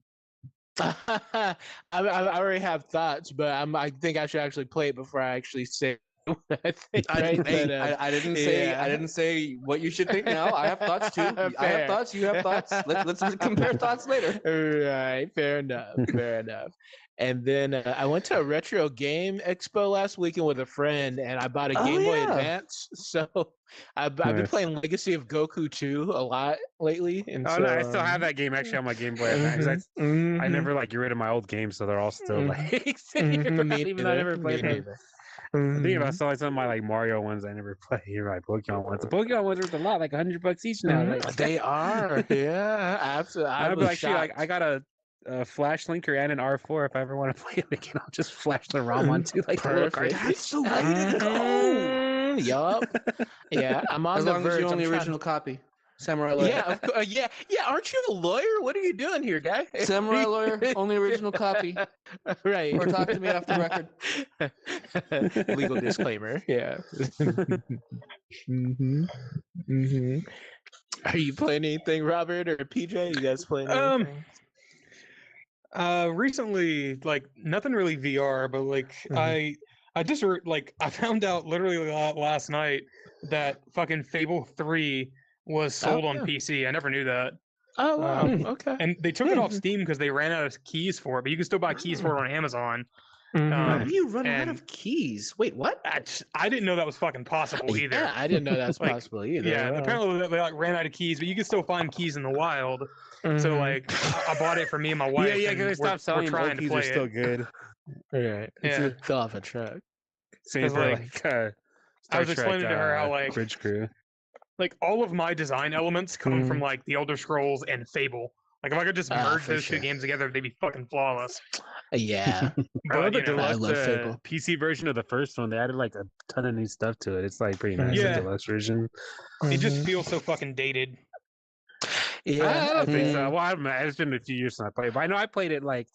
I already have thoughts, but I think I should actually play it before I actually say I think, I, right? hey, But, I didn't say yeah. I didn't say what you should think now. I have thoughts too. I have Fair. thoughts. You have thoughts. Let's compare thoughts later. Right, fair enough, fair enough. And then I went to a retro game expo last weekend with a friend, and I bought a Oh, Game Boy yeah. Advance. So I've been Nice. playing Legacy of Goku 2 a lot lately. And Oh so, no, I still have that game actually on my Game Boy Advance. I never like get rid of my old games, so they're all still like sitting here, Me even though I neither, never played me them. neither. I think about selling some of my like Mario ones I never played, or like Pokemon ones. The Pokemon ones are worth a lot, like $100 each now. Like, They are, yeah, absolutely. I I'd be was like, shit, like shocked. I got a flash linker and an R4. If I ever want to play it again, I'll just flash the ROM onto like the little card. Perfect. That's the way to go. Yup. Yeah, I'm on As the long as verge. you own the I'm trying- original copy. Samurai Lawyer. Yeah, yeah. Aren't you a lawyer? What are you doing here, guy? Samurai Lawyer, only original copy. Right. Or talk to me off the record. Legal disclaimer. Yeah. Are you playing anything, Robert or PJ? You guys playing anything? Recently, like nothing really VR, but like I just like I found out literally last night that fucking Fable 3 was sold on PC. I never knew that. Oh wow. Okay. And they took it off Steam because they ran out of keys for it, but you can still buy keys for it on Amazon. How do you run out and- of keys? Wait, what? I didn't know that was fucking possible either. Yeah, I didn't know that's Like, possible either. Yeah, apparently they like ran out of keys, but you can still find keys in the wild. So like, I bought it for me and my wife. Yeah, and because they stopped selling we're them. trying Old to keys play are still it. good. Right. Yeah. Fell off a truck. Same 'Cause, for like, like I was Star Trek, explaining to her how like Bridge Crew. like all of my design elements come from like the Elder Scrolls and Fable. Like if I could just merge for those sure. two games together, they'd be fucking flawless. Yeah. I love But the you know, I deluxe love Fable. PC version of the first one. They added like a ton of new stuff to it. It's like pretty nice. Yeah. The deluxe version. it just feels so fucking dated. Yeah. I don't think so. Well, it's been a few years since I played, but I know I played it like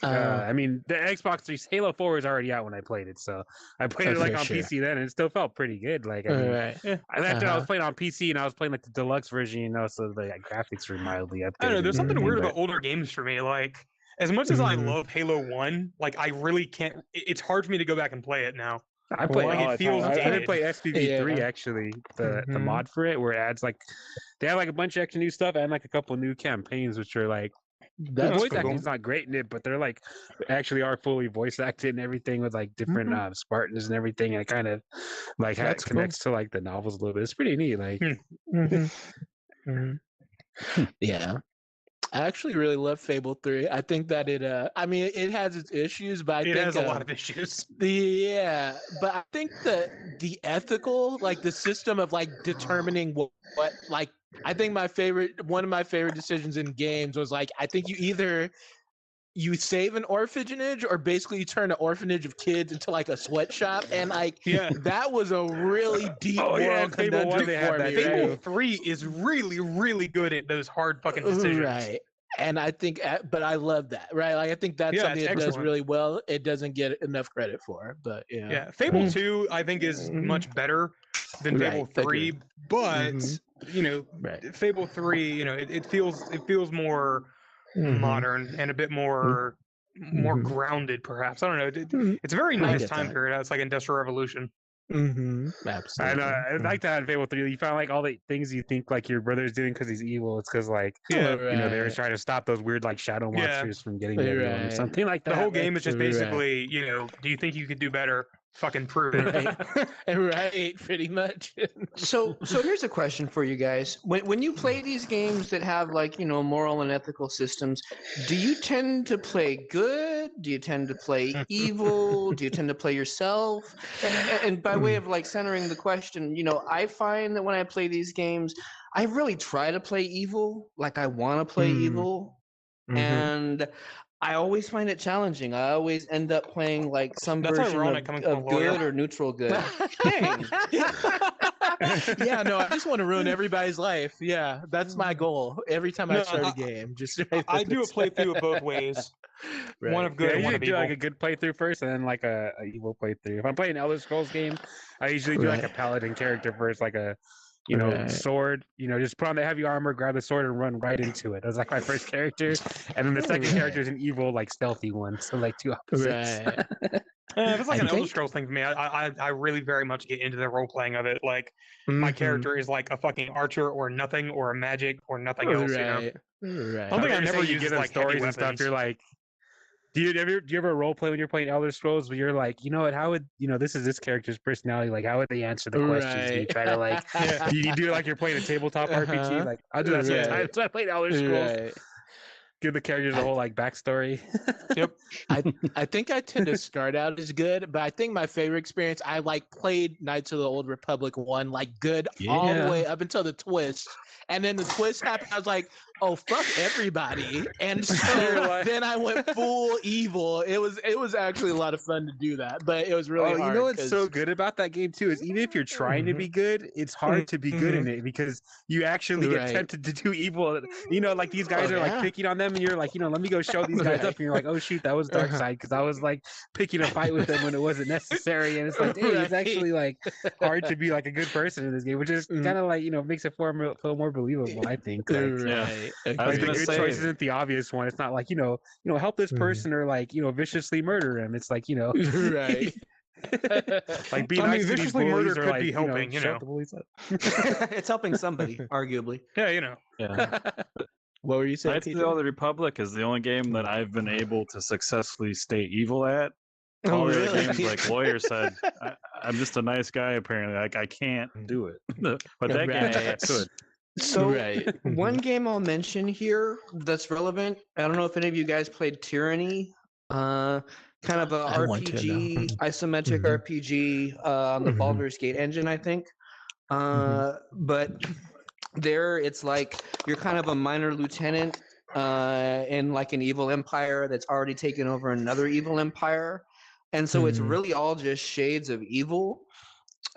I mean, the Xbox 3 Halo 4 was already out when I played it, so I played it like for on sure. PC then, and it still felt pretty good. Like, I mean, Right. and after I was playing on PC and I was playing like the deluxe version, you know, so the graphics were mildly updated. I don't know. There's something weird but- about older games for me. Like as much as I love Halo 1, like I really can't. It's hard for me to go back and play it now. I play Like, all it the time. feels I did dated. play SPV3 Yeah. actually, the mod for it, where it adds like they have like a bunch of extra new stuff and like a couple new campaigns, which are like the That's voice cool. acting's not great in it, but they're like actually are fully voice acted and everything with like different Spartans and everything, and it kind of like That's connects to like the novels a little bit. It's pretty neat. Like, Yeah. I actually really love Fable 3. I think that I mean it has its issues, but I It think has a lot of issues. yeah, but I think that the ethical, like the system of like determining what like I think one of my favorite decisions in games was like I think you save an orphanage or basically you turn an orphanage of kids into like a sweatshop, and like Yeah. that was a really deep Oh, yeah, moral Fable 1, conundrum they had for that me. Fable Right? 3 is really, really good at those hard fucking decisions. Right. And I think, but I love that, right? Like I think that's Yeah, something it's it does excellent. really well. It doesn't get enough credit for, but yeah. Yeah, Fable 2 I think is much better than Right, Fable agree. 3, but you know, Right. Fable 3, you know, it feels more modern and a bit more grounded, perhaps. I don't know. It's a very I nice get time that. period. It's like Industrial Revolution. Absolutely. I like that in Fable 3. You found like all the things you think like your brother's doing because he's evil. It's because like Yeah, you know they were Right. trying to stop those weird like shadow Yeah. monsters from getting to everyone or Right. something like that. the whole man. game is just Right. basically, you know, do you think you could do better? Fucking prove it. Right. Right. Pretty much. So here's a question for you guys. When you play these games that have like, you know, moral and ethical systems, do you tend to play good? Do you tend to play evil? Do you tend to play yourself? And by way of like centering the question, you know, I find that when I play these games, I really try to play evil, like I want to play evil. And I always find it challenging. I always end up playing like some That's version ironic coming from of a lawyer. good or neutral good. Dang. Yeah, no, I just want to ruin everybody's life. Yeah, that's my goal. Every time I No, start a game, just I do a playthrough of both ways. One of good Yeah, I and one usually of do evil. like a good playthrough first, and then like a evil playthrough. If I'm playing an Elder Scrolls game, I usually do like a Right. paladin character first, like a sword. You know, just put on the heavy armor, grab the sword, and run right into it. That's like my first character, and then the second character is an evil, like stealthy one. So like two opposites. Right. If it's like an Elder Scrolls thing for me, I really very much get into the role playing of it. Like my character is like a fucking archer or nothing or a magic or nothing else. Right. You know? Right. I don't think I never you use get like stories and stuff. You're like, do you ever role play when you're playing Elder Scrolls where you're like, you know what, how would this is this character's personality, like how would they answer the questions? Do you try to like you do like you're playing a tabletop RPG? Like I do that sometimes when I play Elder Scrolls. Give the characters a whole like backstory. Yep. I think I tend to start out as good, but I think my favorite experience, I like played Knights of the Old Republic 1 like good all the way up until the twist. And then the twist happened. I was like, oh, fuck everybody. And so then I went full evil. It was actually a lot of fun to do that, but it was really hard. You know what's so good about that game too is even if you're trying to be good, it's hard to be good in it because you actually get tempted to do evil. You know, like these guys are like picking on them and you're like, let me go show these guys up. And you're like, oh shoot, that was dark side because I was like picking a fight with them when it wasn't necessary. And it's like, dang, it's actually like hard to be like a good person in this game, which is kind of like, makes it feel more believable, I think. Like, I was gonna say, choice isn't the obvious one. It's not like help this person or like viciously murder him. It's like right. Like being nice to these bullies could be helping. Shut the bullies up. It's helping somebody, arguably. Yeah, Yeah. What were you saying? Knights of the Old Republic is the only game that I've been able to successfully stay evil at. All the other games, like Lawyer said, I'm just a nice guy. Apparently, like I can't do it. But that game I could. So one game I'll mention here that's relevant. I don't know if any of you guys played Tyranny. Kind of a RPG, isometric RPG on the Baldur's Gate engine, I think. But there, it's like you're kind of a minor lieutenant in like an evil empire that's already taken over another evil empire, and so it's really all just shades of evil.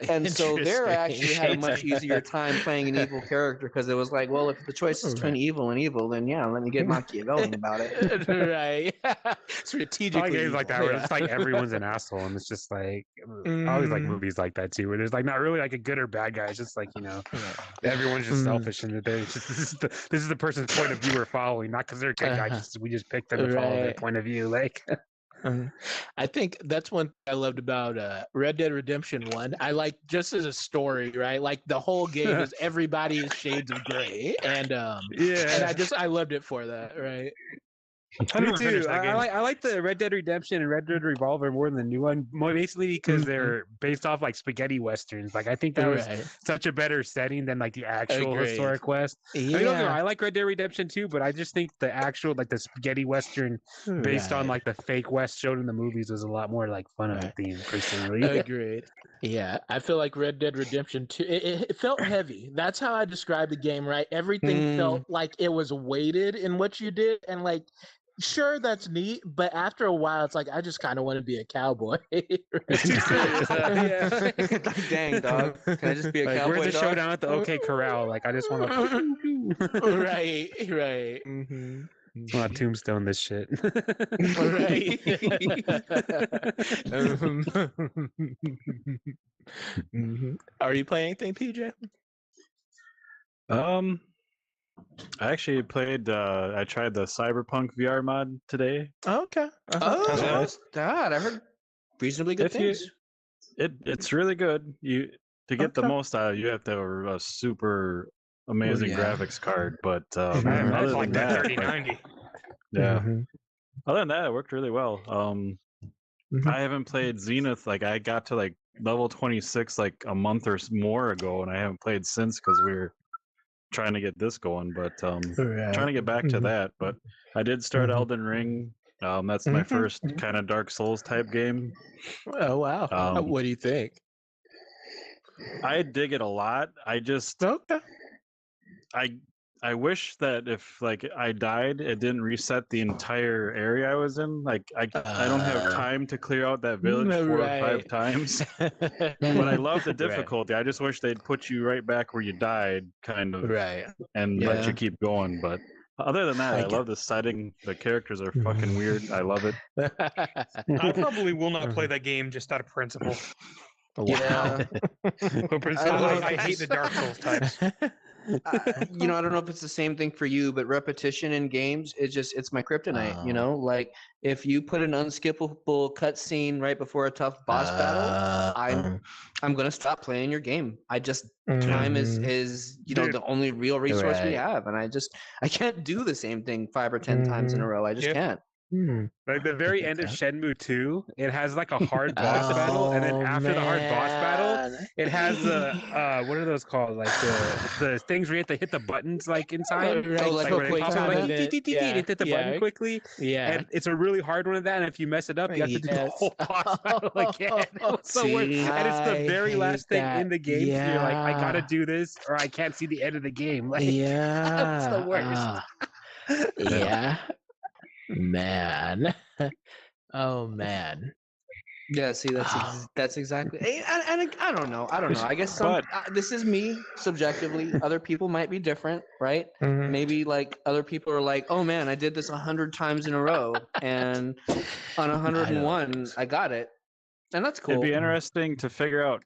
And so they actually had a much easier time playing an evil character because it was like, well, if the choice is between evil and evil, then yeah, let me get Machiavellian about it. Right. Strategically. Games like that where it's like everyone's an asshole, and it's just like I always like movies like that too, where there's like not really like a good or bad guy. It's just like everyone's just selfish, and this is the person's point of view we're following, not because they're a good guy. We just picked them to follow their point of view, like. I think that's one thing I loved about Red Dead Redemption 1. I like just as a story, right? Like the whole game is everybody is shades of gray, and and I loved it for that, right? Me too. I like the Red Dead Redemption and Red Dead Revolver more than the new one, more basically because they're based off like spaghetti westerns. Like I think that was such a better setting than like the actual historic west. I like Red Dead Redemption too, but I just think the actual like the spaghetti western based on like the fake west showed in the movies was a lot more like fun of a theme personally. Agreed. Yeah, I feel like Red Dead Redemption 2, it felt heavy. That's how I describe the game, right? Everything felt like it was weighted in what you did, and like, sure, that's neat, but after a while, it's like, I just kind of want to be a cowboy. Dang, dog. Can I just be a cowboy? Where's the showdown at the OK Corral? Like, I just want to... Right. Mm-hmm. I want to tombstone this shit. Right. Are you playing anything, PJ? I actually played. I tried the Cyberpunk VR mod today. Okay. God, I heard reasonably good things. It's really good. To get the most out of it, you have to have a super amazing graphics card. But other than that, 3090. Other than that, it worked really well. I haven't played Zenith. Like I got to like level 26 like a month or more ago, and I haven't played since because we were trying to get this going. But trying to get back to that. But I did start Elden Ring. That's my first kind of Dark Souls type game. Oh wow! What do you think? I dig it a lot. I just I wish that if like I died, it didn't reset the entire area I was in. Like I don't have time to clear out that village 4 or 5 times. But I love the difficulty. I just wish they'd put you right back where you died, kind of, and let you keep going. But other than that, I love the setting. The characters are fucking weird. I love it. I probably will not play that game just out of principle. Wow. I hate the Dark Souls types. you know, I don't know if it's the same thing for you, but repetition in games it's my kryptonite. You know, like if you put an unskippable cutscene right before a tough boss battle, I'm gonna stop playing your game. I just time is you know the only real resource we have, and I can't do the same thing 5 or 10 times in a row. I just can't. Like the very end of Shenmue 2, it has like a hard boss battle, and then after the hard boss battle, it has what are those called? Like the things where you have to hit the buttons like inside. Like a quick time event. Hit the button quickly. Yeah, and it's a really hard one of that. And if you mess it up, you have to do the whole boss battle again. So and it's the very last thing in the game. So you're like, I gotta do this, or I can't see the end of the game. Like, it's the worst. Yeah. Man. Oh man. Yeah, see that's exactly and I don't know. I guess this is me subjectively. Other people might be different, right? Maybe like other people are like, "Oh man, I did this 100 times in a row and on 101 I got it." And that's cool. It'd be interesting to figure out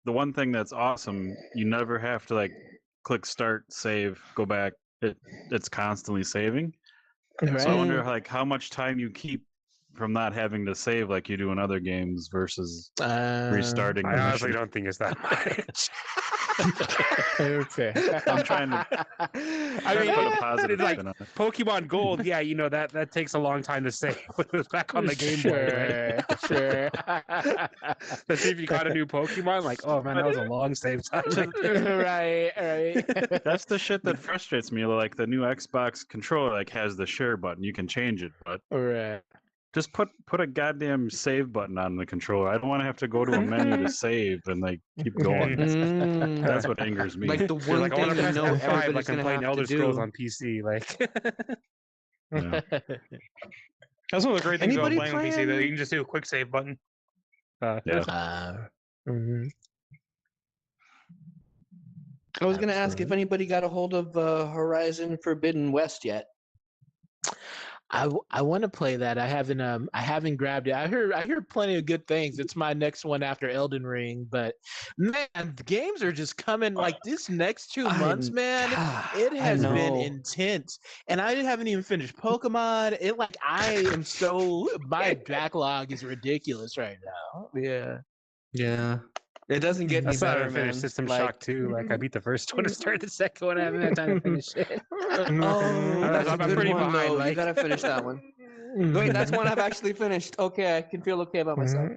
the one thing that's awesome, you never have to like click start, save, go back. It's constantly saving. Right. So I wonder like how much time you keep from not having to save like you do in other games versus restarting. I honestly don't think it's that much. Okay. I'm trying to put a positive like spin on it. Pokemon Gold, yeah, you know that takes a long time to save when it was back on the Game Boy. Right? Sure. Especially if you got a new Pokemon, like, oh man, that was a long save time. Right. That's the shit that frustrates me. Like the new Xbox controller like has the share button. You can change it, but just put a goddamn save button on the controller. I don't want to have to go to a menu to save and like keep going. That's what angers me. Like the one like, thing you know everybody's like I'm playing Elder Scrolls on PC. Like, that's one of the great things about playing on PC. That you can just do a quick save button. I was going to ask if anybody got a hold of Horizon Forbidden West yet. I want to play that. I haven't grabbed it. I heard plenty of good things. It's my next one after Elden Ring, but man, the games are just coming like this next 2 months, man. It has been intense. And I haven't even finished Pokemon. My backlog is ridiculous right now. Yeah. It doesn't get any better, man. Finished System Shock 2. Like I beat the first one and started the second one. I haven't had time to finish it. That's a good one, though. You gotta finish that one. Wait, that's one I've actually finished. Okay, I can feel okay about myself.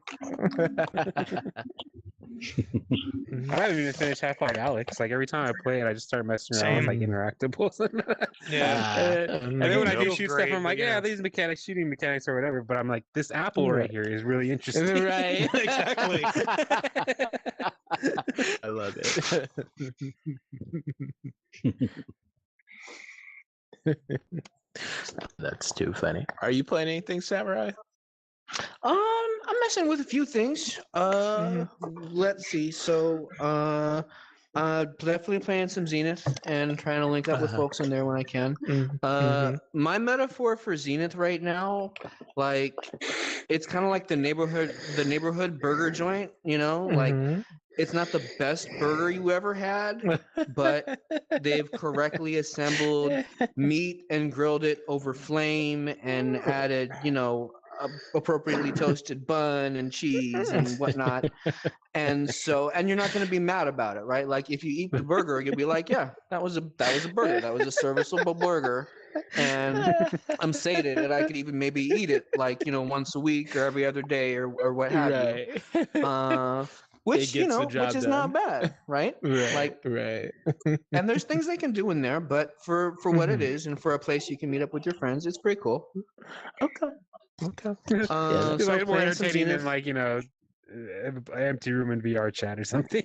I haven't even finished Half-Life Alyx. Like every time I play it, I just start messing around with like interactables. And then when I do shoot stuff, I'm like, yeah, these mechanics, shooting mechanics or whatever. But I'm like, this apple right here is really interesting. Right. Exactly. I love it. That's too funny. Are you playing anything, Samurai? I'm messing with a few things. Let's see. So, definitely playing some Zenith and trying to link up with folks in there when I can. My metaphor for Zenith right now, like, it's kind of like the neighborhood burger joint. You know, like it's not the best burger you ever had, but they've correctly assembled meat and grilled it over flame and added, you know, appropriately toasted bun and cheese and whatnot. And you're not going to be mad about it, right? Like if you eat the burger, you'll be like, yeah, that was a burger. That was a serviceable burger. And I'm sated and I could even maybe eat it like, you know, once a week or every other day or what have you. Which, you know, which is not bad, right? Right. And there's things they can do in there, but for what it is and for a place you can meet up with your friends, it's pretty cool. Okay. It's like more entertaining than like, you know, empty room in VR chat or something.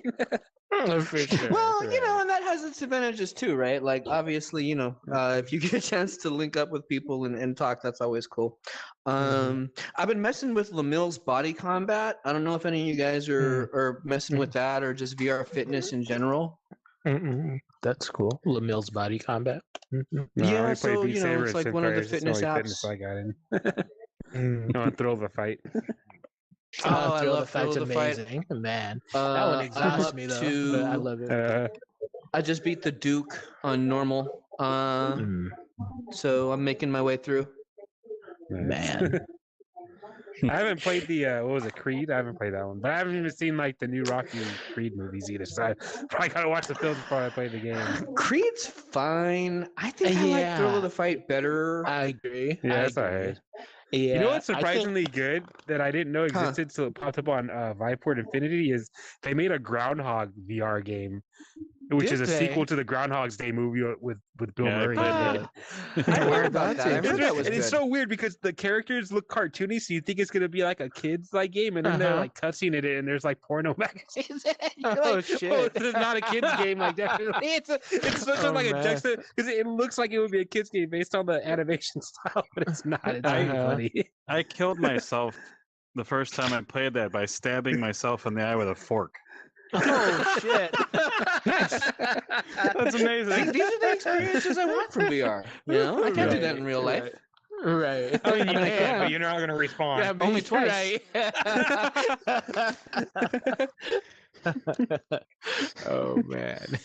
For sure. Well, you know, and that has its advantages too, right? Like obviously, you know, if you get a chance to link up with people and talk, that's always cool. I've been messing with Lamille's body combat. I don't know if any of you guys are messing with that or just VR fitness in general. That's cool. Lamille's body combat. Yeah, so you know, it's like one of the fitness apps. I got in. No, Thrill of the Fight. I love Fight's amazing, man. That one exhausts me though. But I love it. I just beat the Duke on normal. So I'm making my way through. Man. I haven't played the what was it, Creed? I haven't played that one, but I haven't even seen like the new Rocky Creed movies either. So I probably gotta watch the films before I play the game. Creed's fine. I think I like Thrill of the Fight better. I agree. Yeah, that's alright. Yeah, you know what's surprisingly good that I didn't know existed until it popped up on Viport Infinity is they made a Groundhog VR game, which is a sequel to the Groundhog's Day movie with Bill Murray. I heard about that. I heard that was and good. it's so weird because the characters look cartoony, so you think it's gonna be like a kids like game, and then they're like cutscene in it, and there's like porno magazines. Oh shit! Oh, this is not a kids game. Like definitely, it's such a like a juxta because it looks like it would be a kids game based on the animation style, but it's not. It's really funny. I killed myself the first time I played that by stabbing myself in the eye with a fork. Oh shit! That's amazing. These are the experiences I want from VR. You know, I can't do that in real life. Right. I mean, you can, but you're not going to respawn. Yeah, only twice. Right. Oh man.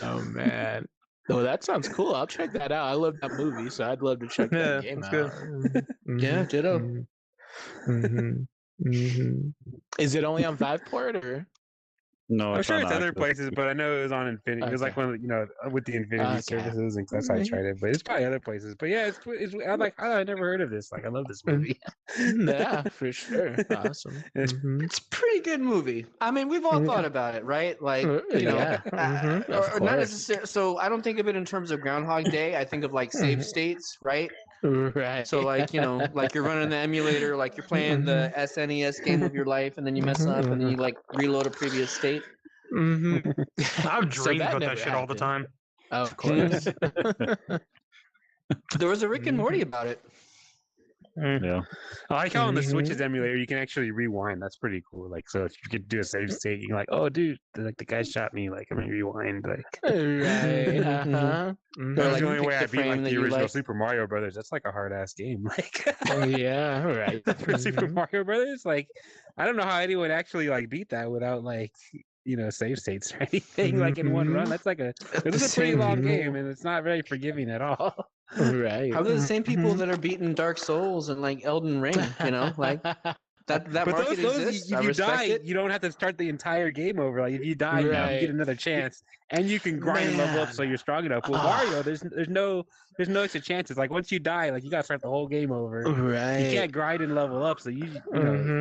Oh man. Oh, that sounds cool. I'll check that out. I love that movie, so I'd love to check that game out. Good. Yeah, ditto. Is it only on Viveport or? No, I'm it's sure on it's other Oculus. places, but I know it was on Infinity. It was like one of the, with the Infinity services, and that's how I tried it. But it's probably other places. But yeah, it's I'm like, oh, I never heard of this. Like, I love this movie. Yeah, for sure. Awesome. It's a pretty good movie. I mean, we've all thought about it, right? Like, you know, or not necessarily. So I don't think of it in terms of Groundhog Day. I think of like save states, right? Right. So like, you know, like you're running the emulator, like you're playing the SNES game of your life, and then you mess up, and then you like reload a previous state. I've dreamed about that never shit all the time. Oh, of course. There was a Rick and Morty about it. Yeah. I like how on the Switch's emulator you can actually rewind. That's pretty cool. Like, so if you could do a save state, you're like, oh, dude, like the guy shot me. Like, I'm gonna rewind. Like, Right. that was like, the only pick way the I beat frame like that the you original like. Super Mario Brothers. That's like a hard ass game. Like, Yeah. Right. for Super Mario Brothers, like, I don't know how anyone actually like beat that without like, save states or anything like in one run. That's like this is a pretty long game, and it's not very forgiving at all. Right. How are the same people that are beating Dark Souls and like Elden Ring? You know, like that But market those exists. if I you respect die, it. you don't have to start the entire game over. Like if you die, you get another chance, and you can grind and level up so you're strong enough. With Mario, there's no extra chances. Like once you die, like you gotta start the whole game over. Right. You can't grind and level up, so you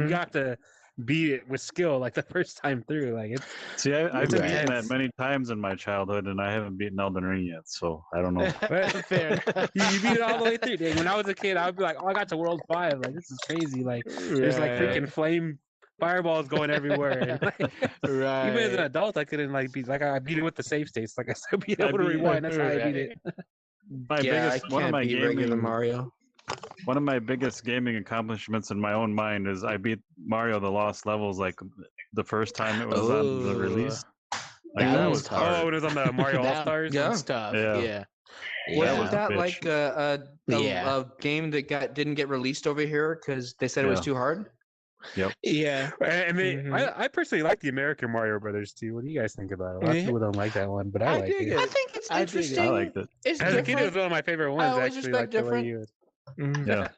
got to beat it with skill like the first time through. Like it's See, I've been beaten that many times in my childhood, and I haven't beaten Elden Ring yet, so I don't know. Fair. you beat it all the way through. Dang. When I was a kid, I would be like, "Oh, I got to World 5. Like this is crazy. Like there's like freaking flame fireballs going everywhere." And, like, Right. even as an adult, I couldn't like beat. Like I beat it with the save states. Like I still beat able to rewind. That's how I beat it. My biggest, one of my regular gaming, Mario. one of my biggest gaming accomplishments in my own mind is I beat Mario the Lost Levels like the first time it was on the release. Like that was hard. Oh, it was on the Mario All Stars. Yeah. Stuff. Yeah. Yeah. Wasn't that bitch. like a game that didn't get released over here because they said it was too hard? Yeah. And they, I personally like the American Mario Brothers too. What do you guys think about it? A lot of people don't like that one, but I like it. I think it's interesting. I liked it. It's As a kid, it was different. one of my favorite ones. always Actually, respect like the way different. Yeah.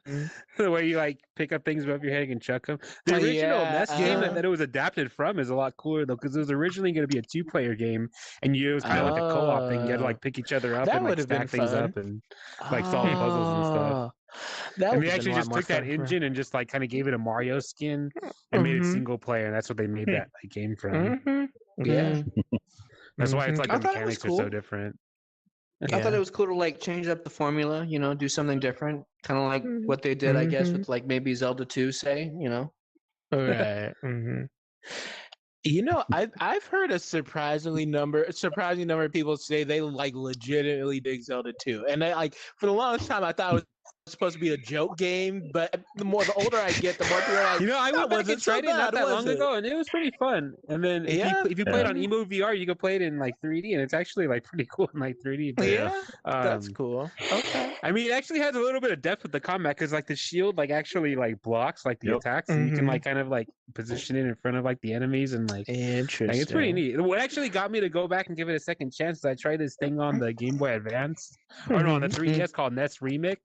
the way you like pick up things above your head and chuck them. The original NES game that it was adapted from is a lot cooler though, because it was originally going to be a 2-player game, and it was kind of like a co-op thing. You had to like pick each other up That and like would've been stack things fun. up and like solve puzzles and stuff. And they actually just took that engine and just like kind of gave it a Mario skin and made it single player, and that's what they made that like, game from. Yeah. That's why it's like the I thought it was mechanics are so cool. different. I thought it was cool to like change up the formula, you know, do something different, kind of like what they did, I guess, with like maybe Zelda 2, say, you know. Right. You know, I've heard a surprising number of people say they like legitimately dig Zelda 2, and they like for the longest time I thought it was supposed to be a joke game, but the older I get, the more people are like, I "That wasn't tried it not that long ago, and it was pretty fun. And then if you play it on Mmo VR, you can play it in like 3D, and it's actually like pretty cool in like 3D. But, that's cool. Okay. I mean, it actually has a little bit of depth with the combat because like the shield like actually like blocks like the attacks, and you can like kind of like position it in front of like the enemies and like interesting. Like, it's pretty neat. What actually got me to go back and give it a second chance is I tried this thing on the Game Boy Advance, or no, on the 3DS called NES Remix,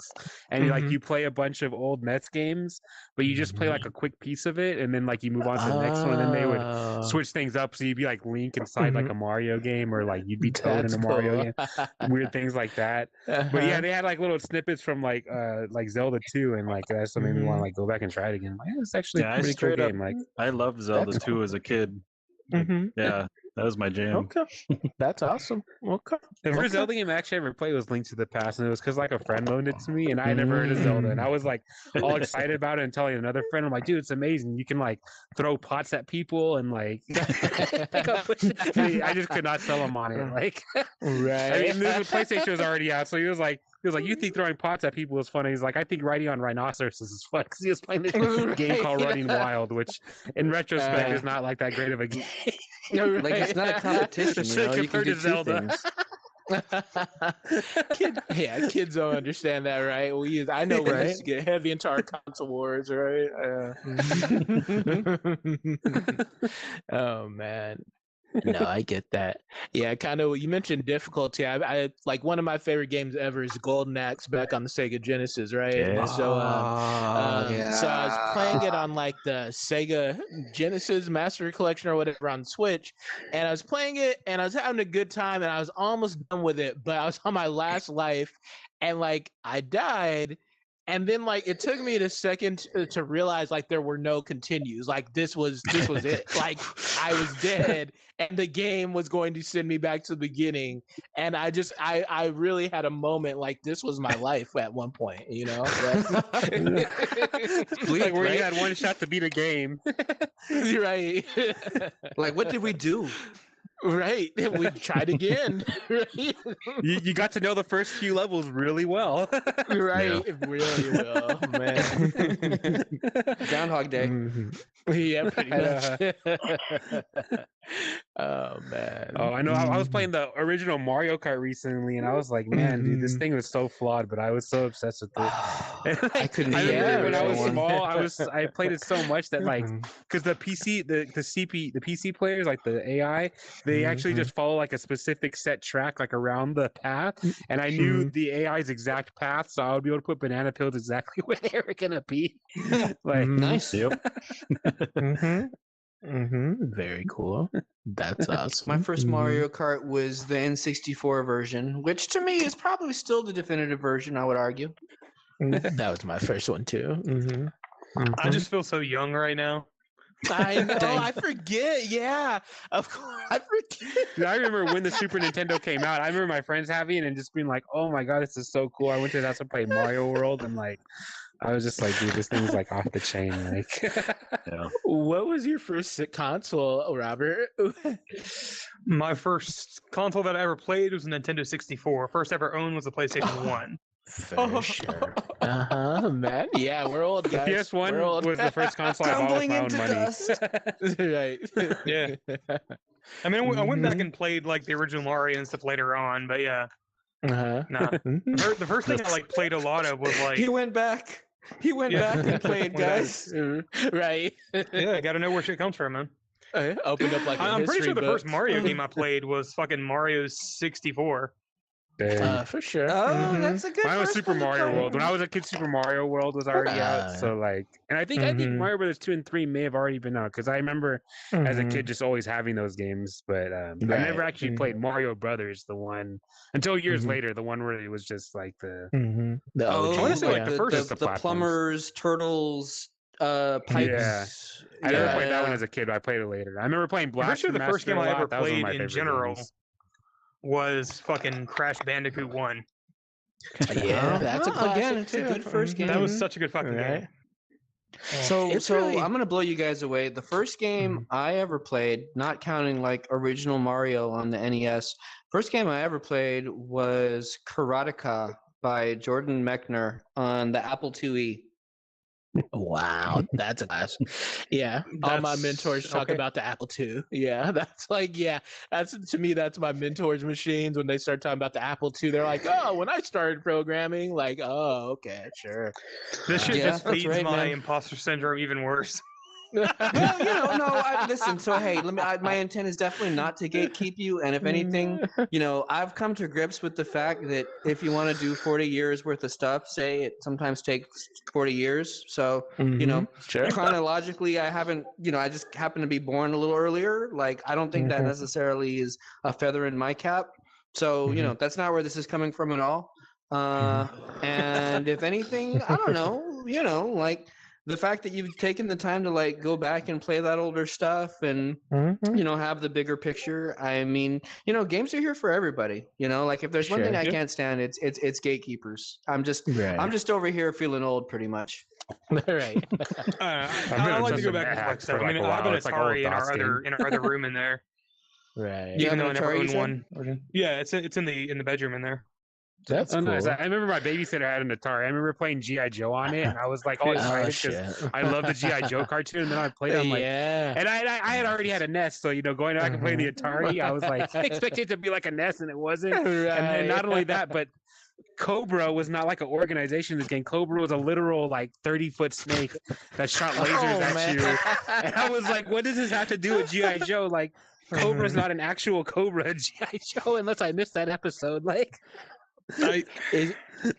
and you play a bunch of old NES games, but you just play like a quick piece of it, and then like you move on to the next one, and then they would switch things up, so you'd be like Link inside like a Mario game, or like you'd be Toad in a Mario game, weird things like that. But yeah, they had like little snippets from like Zelda 2, and like that's what made me want to like go back and try it again. Like, it's actually a pretty cool game. Like, I loved Zelda 2 as a kid. Like, yeah, that was my jam. Okay, that's awesome. Okay, the first Zelda game I actually ever played was Link to the Past, and it was because like a friend loaned it to me, and I had never heard of Zelda, and I was like all excited about it and telling another friend, I'm like, dude, it's amazing. You can like throw pots at people and like pick up. I just could not sell him on it. Like, right? I mean, the PlayStation was already out, so he was like, you think throwing pots at people is funny? He's like, I think riding on rhinoceroses is fun, because he was playing this game called Running Wild, which in retrospect is not like that great of a game. Like, it's not a competition, you know? You can do Zelda. Kids don't understand that, right? I know we used to get heavy into our console wars, right? Oh man. No, I get that. Yeah, kind of. You mentioned difficulty. I like one of my favorite games ever is Golden Axe back on the Sega Genesis, right? Yeah. So I was playing it on like the Sega Genesis Master Collection or whatever on Switch, and I was playing it and I was having a good time and I was almost done with it, but I was on my last life and like I died. And then like it took me a second to realize like there were no continues. Like this was it. Like I was dead and the game was going to send me back to the beginning. And I really had a moment like this was my life at one point, you know? Like where you had one shot to beat a game. Right. Like, what did we do? Right. We tried again. Right. You got to know the first few levels really well. Right. Yeah. Really well, man. Groundhog Day. Yeah, pretty much. Oh man. Oh, I know. I was playing the original Mario Kart recently, and I was like, man, dude, this thing was so flawed, but I was so obsessed with it. I couldn't. I remember when I was small, I played it so much that like, because the PC players, like the AI, they actually just follow like a specific set track like around the path, and I knew the AI's exact path, so I would be able to put banana peels exactly where they were gonna be. Like, nice. Yep. Very cool. That's awesome. My first Mario Kart was the N64 version, which to me is probably still the definitive version, I would argue. That was my first one too. I just feel so young right now. I know. I forget. Yeah, of course. I forget. Dude, I remember when the Super Nintendo came out. I remember my friends having it and just being like, "Oh my god, this is so cool!" I went to the house and played Mario World, and like, I was just like, "Dude, this thing's like off the chain." Like, Yeah. What was your first console, Robert? My first console that I ever played was a Nintendo 64. First ever owned was a PlayStation 1. For sure. Man. Yeah, we're old guys. The PS1 was the first console I bought with my own money. Right. Yeah. I mean, I went back and played like the original Mario and stuff later on, but yeah. Nah. The first thing I like played a lot of was like He went back and played, guys. Right. Yeah, I gotta know where shit comes from, man. Opened up like I'm pretty sure the first Mario game I played was fucking Mario 64. For sure. Oh, that's a good. Mine was first Super one to Mario play. World. When I was a kid, Super Mario World was already out. So like, and I think Mario Brothers 2 and 3 may have already been out, because I remember as a kid just always having those games. But I never actually played Mario Brothers, the one until years later, the one where it was just like the. Oh, I want to say like the first the plumbers, turtles, pipes. Yeah. I never played that one as a kid, but I played it later. I remember playing Blast. I'm sure the first game I ever That was one of played my in favorite general games. was fucking Crash Bandicoot 1. Yeah, that's again, it's a good first game. That was such a good fucking game. So really... I'm gonna blow you guys away. The first game I ever played, not counting like original Mario on the NES, first game I ever played was Karateka by Jordan Mechner on the Apple IIe. Wow, that's a class. Yeah, all my mentors talk about the Apple II. Yeah, that's like, that's to me, that's my mentors' machines. When they start talking about the Apple II, they're like, oh, when I started programming, like, oh, okay, sure. This shit just that's feeds right, my man. imposter syndrome even worse. Well, listen. So hey, my intent is definitely not to gatekeep you, and if anything, I've come to grips with the fact that if you want to do 40 years worth of stuff, say it sometimes takes 40 years. So Sure. chronologically, I haven't, I just happen to be born a little earlier. Like I don't think that necessarily is a feather in my cap. So that's not where this is coming from at all. And if anything, I don't know, like. The fact that you've taken the time to like go back and play that older stuff and have the bigger picture. I mean, games are here for everybody. Like if there's one thing I can't stand, it's gatekeepers. I'm just over here feeling old, pretty much. Right. I like to go back and collect stuff. I mean, I have an Atari in our other room in there. Right. You Even though I never Atari, owned one. Yeah, it's in the bedroom in there. That's cool. Nice. I remember my babysitter had an Atari. I remember playing G.I. Joe on it, and I was like all excited because I love the G.I. Joe cartoon. And then I played it, I'm like, and I had already had a NES, so going back and playing the Atari, I was like expecting it to be like a NES, and it wasn't. Right. And not only that, but Cobra was not like an organization in this game. Cobra was a literal like 30-foot snake that shot lasers at you. And I was like, what does this have to do with G.I. Joe? Like, Cobra's not an actual Cobra, G.I. Joe, unless I missed that episode. Like.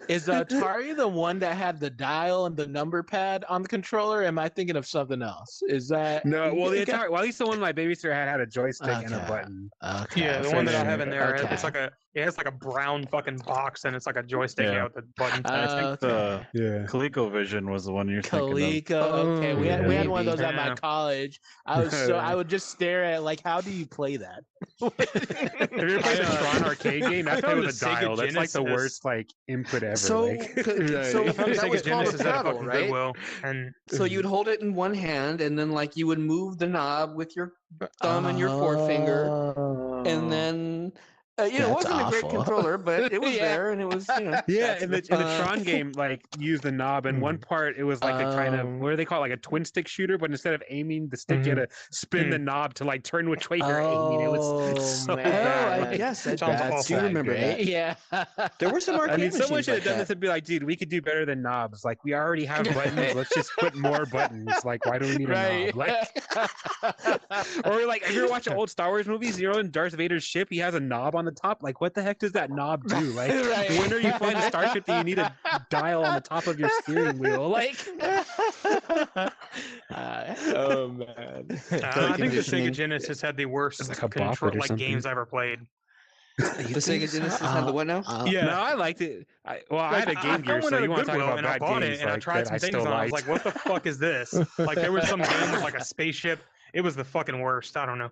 Is the Atari the one that had the dial and the number pad on the controller? Am I thinking of something else? Is that no? Well, the Atari. Well, at least the one my babysitter had a joystick and a button. Okay. Yeah, the one that I have in there, it's like it's like a brown fucking box, and it's like a joystick with the button. I think the ColecoVision was the one you're thinking of. Coleco. Okay, we had one of those at my college. I would just stare at like, how do you play that? Have you ever played the Tron arcade game? That's with a dial. That's like the worst like input ever. So that was called a paddle, right? And so you'd hold it in one hand, and then like you would move the knob with your thumb and your forefinger, and then. It wasn't a great controller, but it was there, and it was, in the Tron game, like, used the knob, and one part, it was like a kind of, what do they call it, like a twin stick shooter, but instead of aiming the stick, you had to spin the knob to, like, turn which way you're aiming. It was so bad. I guess I do remember that. Yeah. There were some arcade machines someone should have done that. this and be like, dude, we could do better than knobs. Like, we already have buttons. Let's just put more buttons. Like, why do we need a knob? Like, or, like, have you ever watched old Star Wars movies? In Darth Vader's ship, he has a knob on the top. Like, what the heck does that knob do? Like, when are you flying a starship that you need a dial on the top of your steering wheel? Like, oh man. I think the Sega Genesis had the worst games I ever played. The Sega Genesis had the what now? Yeah, no, I liked it. I had a Game Gear, so you want to talk about bad games? And I tried some things, and I was like, "What the fuck is this?" Like, there was some game with like a spaceship. It was the fucking worst. I don't know.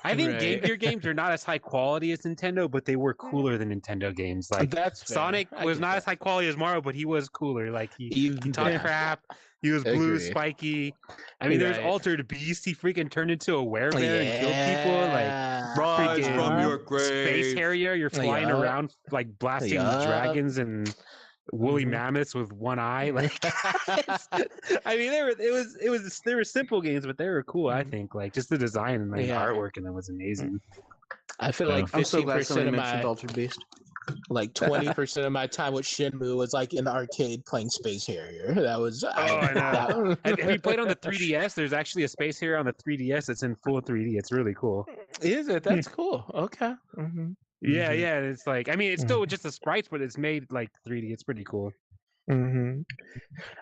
I think Game Gear games are not as high quality as Nintendo, but they were cooler than Nintendo games. Like, that's Sonic was not as high quality as Mario, but he was cooler. Like, he talked crap. He was blue, spiky. I mean, there's Altered Beast. He freaking turned into a werebear and killed people. Like, rise from your grave. Space Harrier. You're flying around like blasting dragons and woolly mammoths with one eye. Like, I mean, they were simple games, but they were cool. I think, like, just the design and the artwork in them was amazing. I feel like 50% of my Altered Beast. Like 20% of my time with Shenmue was like in the arcade playing Space Harrier. That was. I know. Have you played on the 3DS? There's actually a Space Harrier on the 3DS that's in full 3D. It's really cool. Is it? That's cool. Okay. Mm-hmm. Yeah. It's like, I mean, it's still just the sprites, but it's made like 3D. It's pretty cool. Mm-hmm.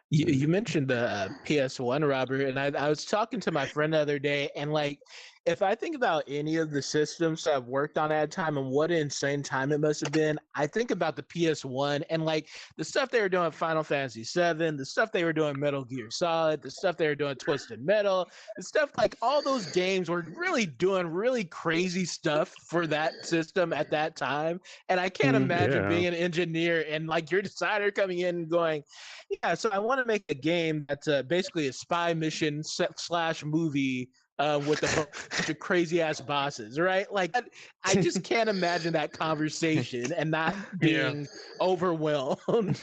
You mentioned the PS1, Robert, and I was talking to my friend the other day, and like, if I think about any of the systems that I've worked on at a time and what an insane time it must have been, I think about the PS1 and like the stuff they were doing Final Fantasy VII, the stuff they were doing Metal Gear Solid, the stuff they were doing Twisted Metal, the stuff like all those games were really doing really crazy stuff for that system at that time. And I can't imagine being an engineer and like your designer coming in and going, yeah, so I want to make a game that's basically a spy mission / movie with a bunch of crazy ass bosses, right? Like, I just can't imagine that conversation and not being overwhelmed.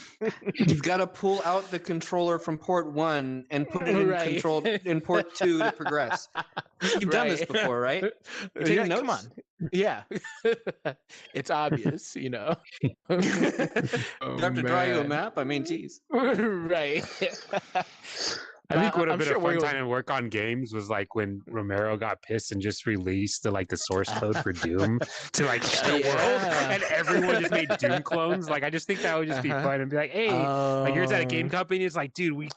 You've got to pull out the controller from port 1 and put it in port 2 to progress. You've done this before, right? You're taking notes? Come on. Yeah. It's obvious, you know. You have to draw you a map? I mean, geez. Right. I think what would have been a fun time to work on games was like when Romero got pissed and just released the source code for Doom to like the world, and everyone just made Doom clones. Like I just think that would just be fun and be like, hey, like you're at a game company. It's like, dude, we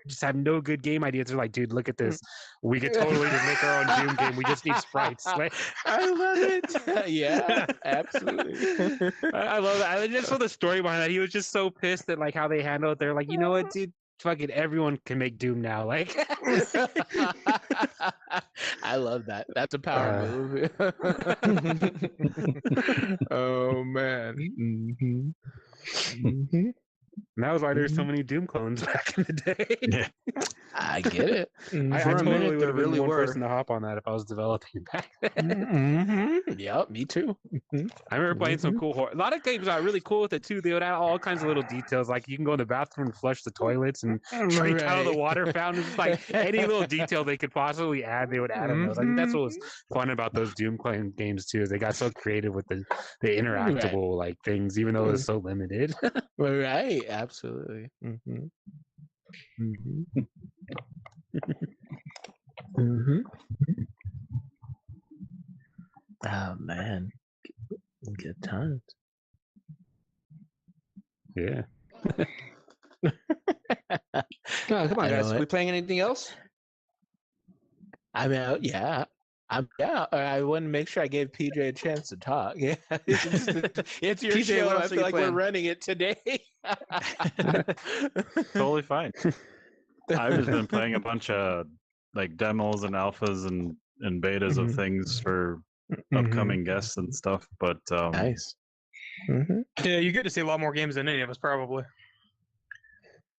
just have no good game ideas. They're like, dude, look at this. We could totally just make our own Doom game. We just need sprites. Like, I love it. Yeah, absolutely. I love that. I just saw the story behind that. He was just so pissed at like how they handled it. They're like, you know what, dude? Fucking everyone can make Doom now. Like, I love that. That's a power move. Oh man. Mm-hmm. Mm-hmm. And that was why there's so many Doom clones back in the day. Yeah. I get it. I totally would have been one person to hop on that if I was developing back then. Yep, me too. I remember playing some cool horror. A lot of games got really cool with it too. They would add all kinds of little details, like you can go in the bathroom and flush the toilets and drink out of the water fountains. Like any little detail they could possibly add, they would add in those. I think that's what was fun about those Doom clone games too. Is they got so creative with the interactable like things, even though it was so limited. Right, absolutely. Mm-hmm. Mm-hmm. Mm-hmm. Oh man, good times. Yeah. Oh, come on, guys. Are we playing anything else? I mean, yeah. I want to make sure I gave PJ a chance to talk. Yeah, it's your PJ, show. I feel like we're running it today. Totally fine. I've just been playing a bunch of like demos and alphas and betas of things for upcoming guests and stuff. But nice. Yeah, you get to see a lot more games than any of us, probably.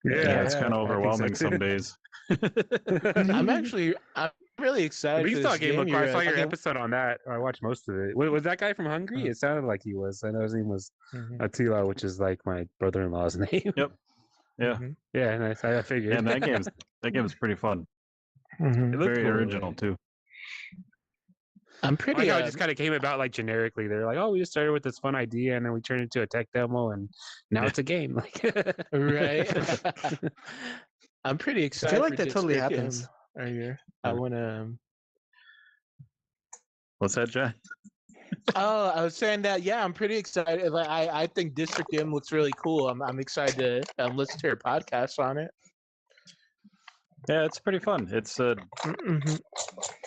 Yeah, it's kind of overwhelming some days. I'm really excited. But you saw Game of Cards. I saw your talking... episode on that. I watched most of it. Was that guy from Hungary? It sounded like he was. I know his name was Attila, which is like my brother-in-law's name. Yep. Yeah. Yeah, nice. I figured. And that game's pretty fun. It looked Very cool, original too. I'm pretty. It just kind of came about like generically. They're like, oh, we just started with this fun idea, and then we turned it into a tech demo, and now it's a game. Like, right. I'm pretty excited. I feel like that totally happens. I want to. What's that, Jack? Oh, I was saying that. Yeah, I'm pretty excited. Like, I think District M looks really cool. I'm excited to listen to your podcast on it. Yeah, it's pretty fun. It's a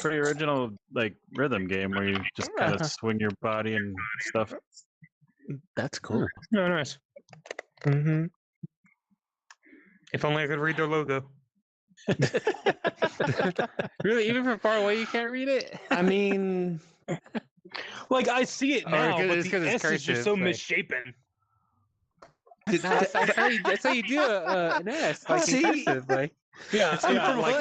pretty original like rhythm game where you just kind of swing your body and stuff. That's cool. Oh, nice. If only I could read their logo. Really, even from far away, you can't read it. I mean, like I see it now, but the S is just so like... misshapen. That's how you do an S. Like cursive, like. Yeah, like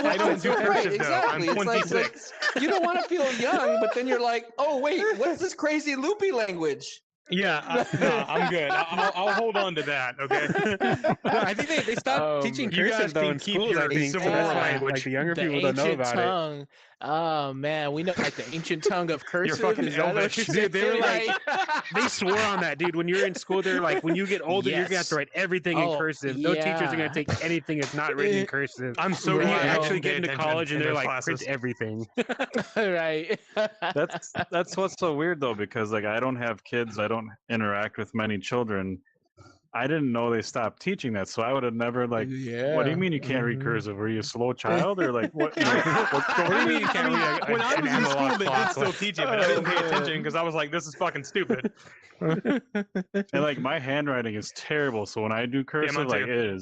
I don't do cursive though. I'm 26. Like, you don't want to feel young, but then you're like, oh wait, what's this crazy loopy language? Yeah, no, I'm good. I'll hold on to that. Okay. No, I think they stopped teaching cursive though in schools. I think Civil War language. Like the younger people don't know about it. Oh man, we know like the ancient tongue of cursive. You're fucking Elvish. Dude, they were like, they swore on that, dude. When you're in school, they're like, when you get older, you're gonna have to write everything in cursive. No teachers are gonna take anything that's not written in cursive. I'm so when you glad actually get into college and they're like, classes. print everything. Right. That's what's so weird though, because like I don't have kids, I don't interact with many children. I didn't know they stopped teaching that, so I would have never like. Yeah. What do you mean you can't read cursive? Were you a slow child or like what? What's going on? What do you mean you can't read? When I was in school, they did still teach it, but I didn't pay attention because I was like, "This is fucking stupid." And like my handwriting is terrible, so when I do cursive, like it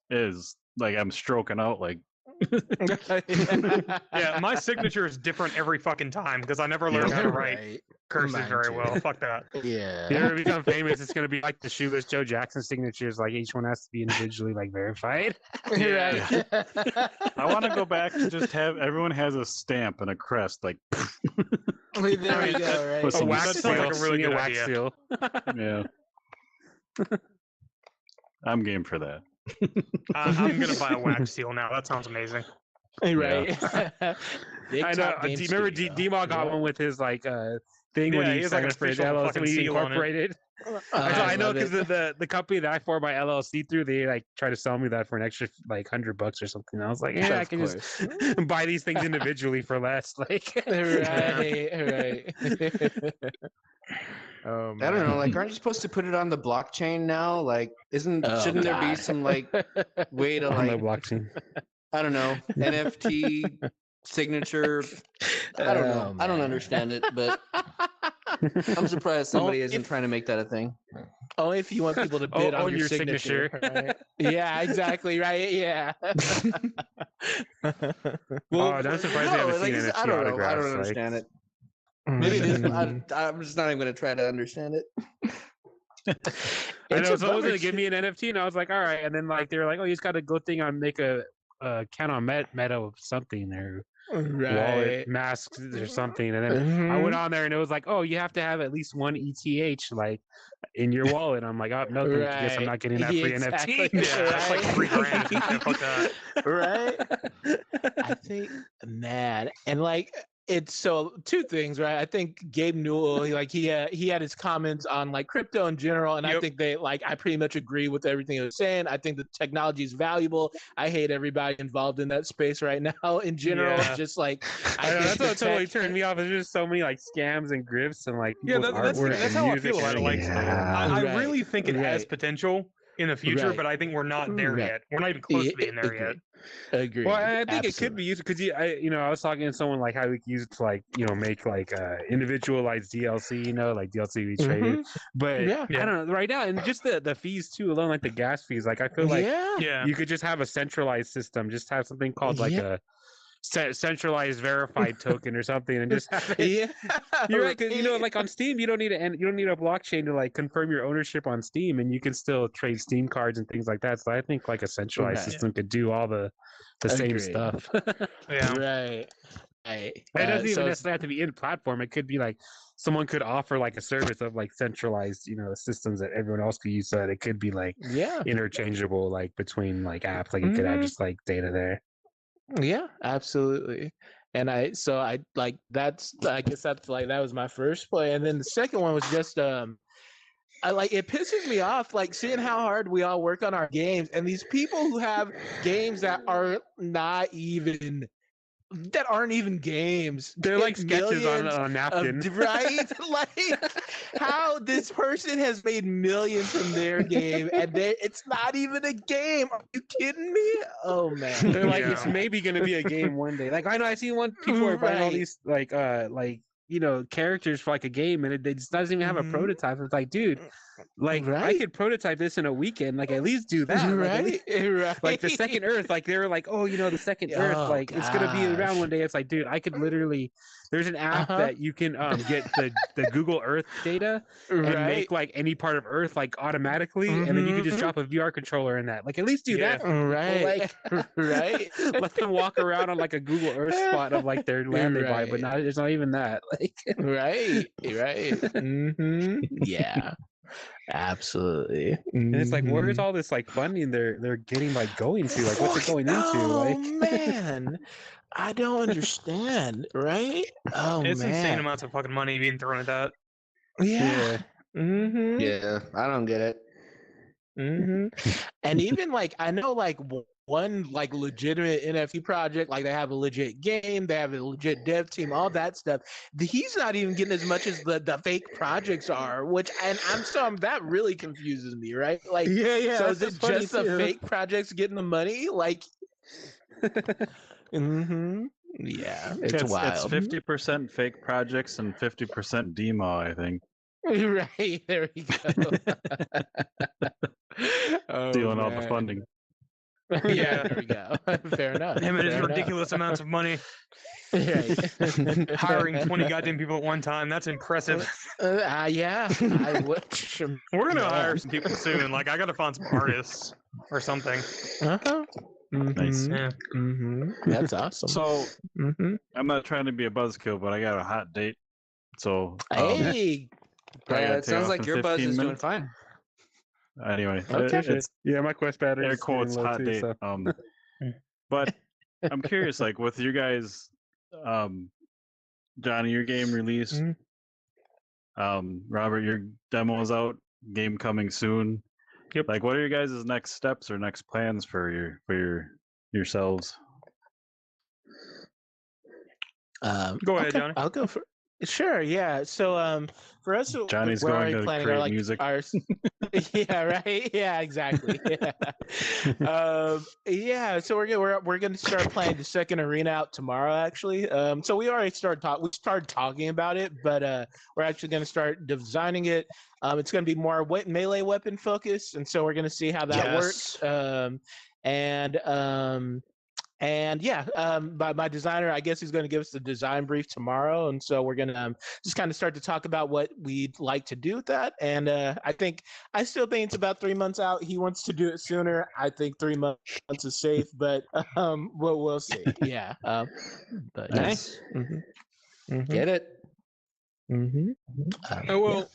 is like I'm stroking out like Yeah, my signature is different every fucking time because I never learned how to write cursive very well. Fuck that. Yeah. If you ever become famous, it's gonna be like the Shoeless Joe Jackson signatures. Like each one has to be individually like verified. Yeah. I want to go back to just have everyone has a stamp and a crest, like There we go, right? With A some wax That seal, sounds like a really good wax idea. seal. yeah. I'm game for that. I'm gonna buy a wax seal now. That sounds amazing. Right. Big I know. Top Do Game you remember Studio. D-Mog got one with his like thing when Yeah, he he has, like, signed an up for his official LLC fucking when he seal on it. incorporated. I I know love because it. the company that I formed my LLC through, they like try to sell me that for an extra like $100 or something. I was like, yeah, I Of can course. just buy these things individually for less. Like, Right. Oh, I don't know. man. Like, aren't you supposed to put it on the blockchain now? Like, shouldn't there be some like way to on the like blockchain. I don't know NFT signature? I don't know. I don't man. understand it, but I'm surprised somebody isn't trying to make that a thing. Only if you want people to bid on your signature. Right? Yeah, exactly. Right. Yeah. Oh, I'm surprised they haven't like, seen NFT I don't know. autographs. I don't like- understand it. Maybe it is. I'm just not even going to try to understand it. I know It's a someone was bummer gonna give me an NFT, and I was like, all right. And then like they were like, oh, you just got to go thing on make a account on Meta of something or wallet masks or something. And then I went on there and it was like, oh, you have to have at least one ETH like in your wallet. I'm like, oh no, thank you. Guess I'm not getting that free Exactly. NFT. Yeah, that's like $3,000. Yeah, fuck that. Right. I think, man, and like it's so two things, right? I think Gabe Newell, he had his comments on like crypto in general, and I think they like I pretty much agree with everything he was saying. I think the technology is valuable. I hate everybody involved in that space right now in general. Yeah. Just like I know, that's think what the totally tech- turned me off. There's just so many like scams and grifts and like Yeah, people's that's artwork and how I music feel about it. and Like, I Right. really think it has Right. potential in the future, Right. but I think we're not there Right. yet. We're not even close to being there yet. Agree. Well, I think it could be used because I was talking to someone like how we could use it to like make like individualized DLC, like DLC we traded. But Yeah. I don't know right now, and just the fees too alone, like the gas fees. Like I feel like Yeah. you could just have a centralized system, just have something called like a centralized verified token or something, and just have it. You're right, because like on Steam, you don't need a blockchain to like confirm your ownership on Steam, and you can still trade Steam cards and things like that. So I think like a centralized system could do all the same stuff. Yeah. Right. It doesn't even necessarily have to be in platform. It could be like someone could offer like a service of like centralized, systems that everyone else could use. So that it could be like interchangeable, like between like apps. Like you could have just like data there. Yeah, absolutely. And I guess that's like that was my first play, and then the second one was just it pisses me off like seeing how hard we all work on our games, and these people who have games that are not even aren't even games. They're like sketches on a napkin. Right? Like how this person has made millions from their game and it's not even a game. Are you kidding me? Oh man. They're like, it's maybe gonna be a game one day. Like I know I see people are buying all these like characters for like a game, and it just doesn't even have a prototype. It's like, dude, like I could prototype this in a weekend. Like at least do that. Right. Like the second Earth, like they were like, oh, the second Earth, like it's gonna be around one day. It's like, dude, I could literally. There's an app that you can get the Google Earth data and make like any part of Earth like automatically, and then you can just drop a VR controller in that. Like at least do that. Right. Like, let them walk around on like a Google Earth spot of like their land they buy, but it's not even that. Like right. Yeah. Absolutely. And it's like, where's all this like funding they're getting like going to? Like what's it going into? Oh man. I don't understand, right? Oh it's man. insane amounts of fucking money being thrown at that. Yeah. Yeah, I don't get it. And even like I know like one like legitimate NFT project, like they have a legit game, they have a legit dev team, all that stuff. He's not even getting as much as the fake projects are, that really confuses me, right? Like so is it just the fake projects getting the money? Like yeah, it's wild. It's 50% fake projects and 50% demo, I think. Right, there we go. Stealing all the funding. Yeah, there we go. Fair enough. Him and his fair enough. ridiculous amounts of money. Right. Hiring 20 goddamn people at one time. That's impressive. Yeah, I would. We're gonna Man. hire some people soon. Like I gotta find some artists or something. Uh-huh. Nice. Yeah. That's awesome. So hmm I'm not trying to be a buzzkill, but I got a hot date. So Hey, I gotta Yeah, take it sounds off like in your buzz 15 is doing minutes. fine. Anyway, Okay. it's Yeah, my Quest battery air is getting quotes low hot too, date. so. But I'm curious, like with you guys, Johnny, your game released. Robert, your demo is out. Game coming soon. Yep. Like, what are your guys' next steps or next plans for yourselves? Go ahead, Johnny. I'll go for. Sure, yeah. So, for us, Johnny's we're going already to planning create our, like, music. Our, yeah, right. Yeah, exactly. Yeah. Yeah. So we're gonna start playing the second arena out tomorrow, actually. So we already started talking about it, but we're actually gonna start designing it. It's gonna be more melee weapon focused, and so we're gonna see how that works. And yeah, my designer, I guess he's going to give us the design brief tomorrow, and so we're going to just kind of start to talk about what we'd like to do with that. And I still think it's about 3 months out. He wants to do it sooner. I think 3 months is safe, but we'll see. Yeah. But Nice. Get it? Well,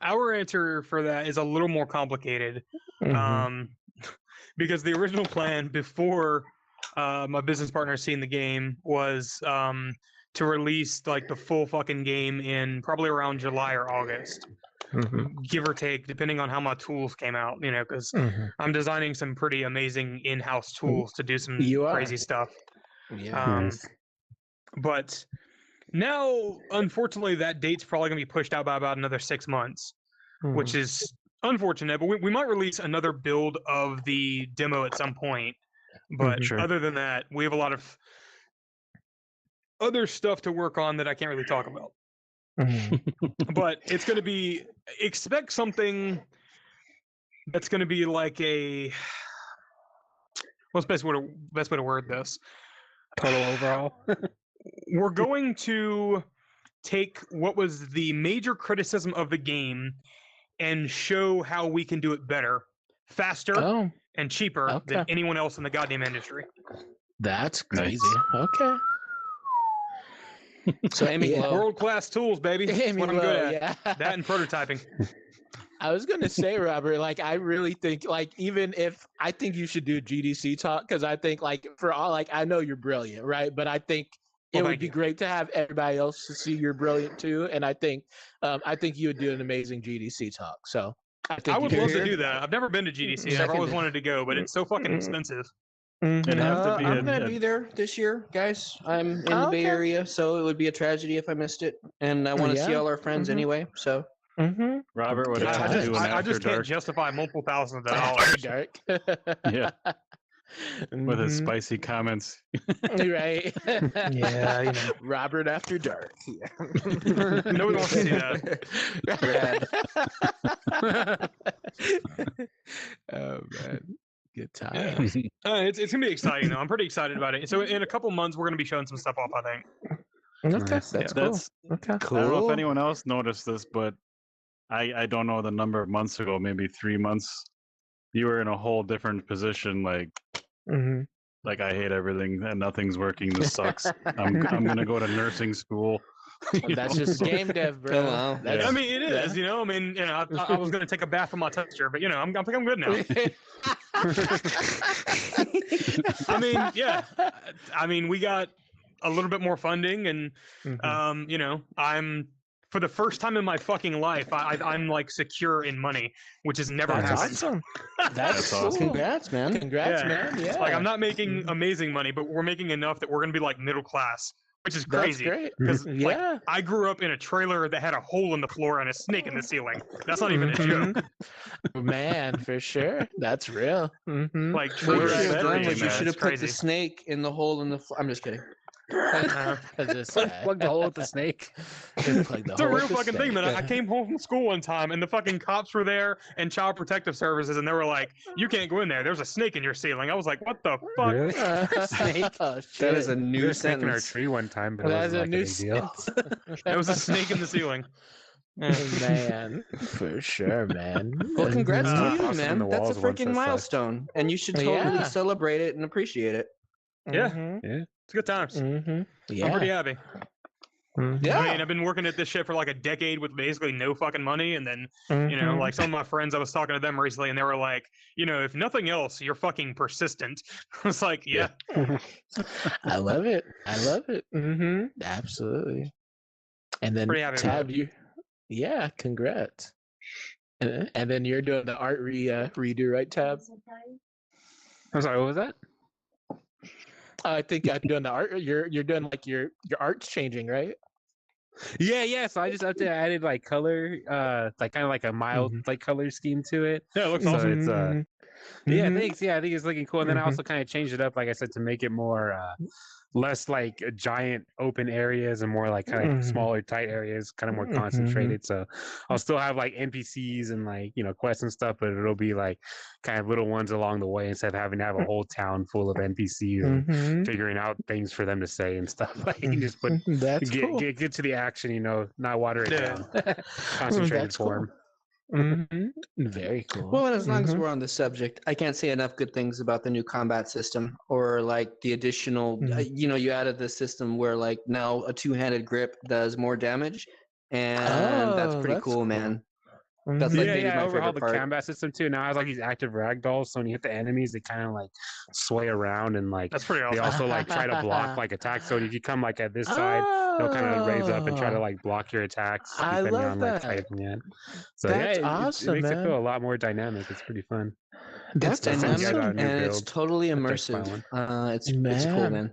our answer for that is a little more complicated, because the original plan before my business partner seeing the game was to release like the full fucking game in probably around July or August, give or take, depending on how my tools came out. You know, because I'm designing some pretty amazing in-house tools to do some crazy stuff. Yeah. But now, unfortunately, that date's probably going to be pushed out by about another 6 months, which is unfortunate. But we might release another build of the demo at some point. But other than that, we have a lot of other stuff to work on that I can't really talk about. But it's going to be, expect something that's going to be like a, what's the best way to word this? Total overall. We're going to take what was the major criticism of the game and show how we can do it better, faster, and cheaper than anyone else in the goddamn industry. That's crazy. Okay. So aiming low. World-class tools, baby. That's what I'm good at. Yeah. That and prototyping. I was gonna say, Robert, like I really think, like, even if I think you should do GDC talk, because I think, like, for all, like, I know you're brilliant, right? But I think it would be great to have everybody else to see you're brilliant too, and I think you would do an amazing GDC talk. So I would love to do that. I've never been to GDC. I've always wanted to go, but it's so fucking expensive. It'd have to be I'm gonna be there this year, guys. I'm in the Bay Area, so it would be a tragedy if I missed it. And I want to see all our friends anyway. So Robert would have to do an I after just can't dark. justify multiple thousands of dollars. Dark. Yeah. With his spicy comments. Right. Yeah, you know. Robert after dark. Yeah. Nobody wants to see that. Oh man. Good time. It's gonna be exciting though. I'm pretty excited about it. So in a couple months, we're gonna be showing some stuff off, I think. Okay, that's cool. Okay. I don't know if anyone else noticed this, but I don't know the number of months ago, maybe 3 months. You were in a whole different position, like like I hate everything and nothing's working. This sucks. I'm gonna go to nursing school. That's just game dev, bro. I mean, it is. You know, I mean, you know, I was gonna take a bath on my texture, but you know, I think I'm good now. I mean, yeah. I mean, we got a little bit more funding, and you know, I'm for the first time in my fucking life, I'm like secure in money, which has never happened. Awesome. That's awesome. Congrats, man. Congrats, man. Yeah. Like I'm not making amazing money, but we're making enough that we're gonna be like middle class, which is crazy. That's great. Because like, I grew up in a trailer that had a hole in the floor and a snake in the ceiling. That's not even a joke. Man, for sure. That's real. Like What you trailer should have done was you man, should have it's put the crazy. snake in the hole in the floor. I'm just kidding. Plug the hole with the snake. It's a real fucking thing, man. I came home from school one time, and the fucking cops were there and Child Protective Services, and they were like, "You can't go in there. There's a snake in your ceiling." I was like, "What the fuck?" Really? Snake? That is a new snake in our sentence. tree one time, but That's it a wasn't new like a big deal. There was a snake in the ceiling. Oh, man, for sure, man. Well, congrats to you, Awesome in the man. That's a walls once, freaking that's milestone, and you should totally Yeah. celebrate it and appreciate it. Yeah. Yeah. It's good times. Yeah. I'm pretty happy. Yeah. I mean, I've been working at this shit for like a decade with basically no fucking money, and then you know, like some of my friends, I was talking to them recently, and they were like, you know, if nothing else, you're fucking persistent. I was like, yeah. I love it. I love it. Absolutely. And then Pretty happy about Tab, you, yeah, congrats. And then you're doing the art redo, right, Tab? I'm sorry, what was that? I think I'm doing the art. You're doing like your art's changing, right? Yeah. So I just added like color, like kind of like a mild like color scheme to it. Yeah, it looks So awesome. it's yeah, thanks. Yeah, I think it's looking cool. And then I also kind of changed it up, like I said, to make it more less like giant open areas and more like kind of smaller, tight areas, kind of more concentrated. So I'll still have like NPCs and like, you know, quests and stuff, but it'll be like kind of little ones along the way instead of having to have a whole town full of NPCs and figuring out things for them to say and stuff. Like you can just put That's get, cool. get to the action, you know, not water it Yeah. down. Concentrated That's cool. form. Very cool. Well, and as long as we're on the subject, I can't say enough good things about the new combat system or like the additional, you know, you added the system where like now a two-handed grip does more damage. And that's pretty cool, man. That's like maybe I my overhauled favorite the part. combat system too. Now it has like these active ragdolls, so when you hit the enemies, they kind of like sway around and like That's pretty they awesome. also like try to block like attacks. So if you come like at this side, they'll kind of raise up and try to like block your attacks I depending love on that. like typing it. So That's yeah, awesome, it makes man. it feel a lot more dynamic. It's pretty fun. It's That's dynamic Yeah, I got a awesome. new and it's build. totally Thanks, immersive. Mylan. It's cool, man.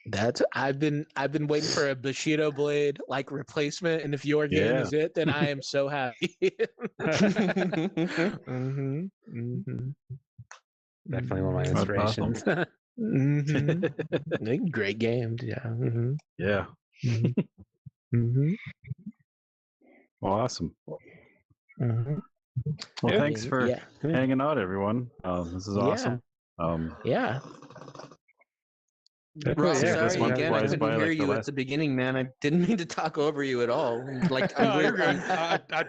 That's I've been waiting for a Bushido blade like replacement, and if your game is it, then I am so happy. Definitely one of my That's inspirations. Great game, yeah. Yeah. Well, awesome. Well, Yeah. thanks for hanging out, everyone. This is awesome. Yeah. Rob, Yeah, this sorry one again. I flies couldn't by hear like the you at last. the beginning, man. I didn't mean to talk over you at all. Like Oh, you're good.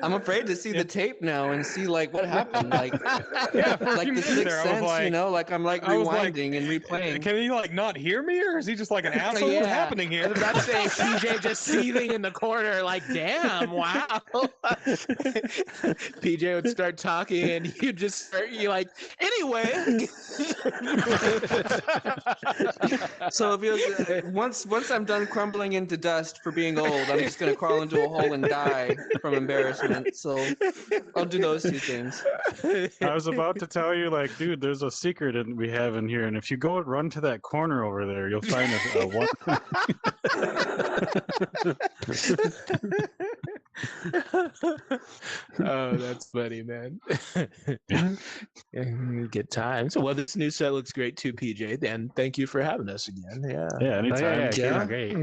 I'm afraid to see the tape now and see like what happened. Like Yeah, for a like few the minutes Sixth there, I was Sense, like, you know, like I'm like I was like, rewinding and replaying. Can he like not hear me, or is he just like an asshole? What's happening I here? was about to say PJ just seething in the corner, like, damn, wow. PJ would start talking and you just start, you like, anyway. So if you once I'm done crumbling into dust for being old, I'm just gonna crawl into a hole and die from embarrassment. So I'll do those two things. I was about to tell you, like, dude, there's a secret we have in here, and if you go and run to that corner over there, you'll find a one. Oh, that's funny, man. Good times. Well, this new set looks great too, PJ. And thank you for having us again. Yeah. Yeah, anytime. Great.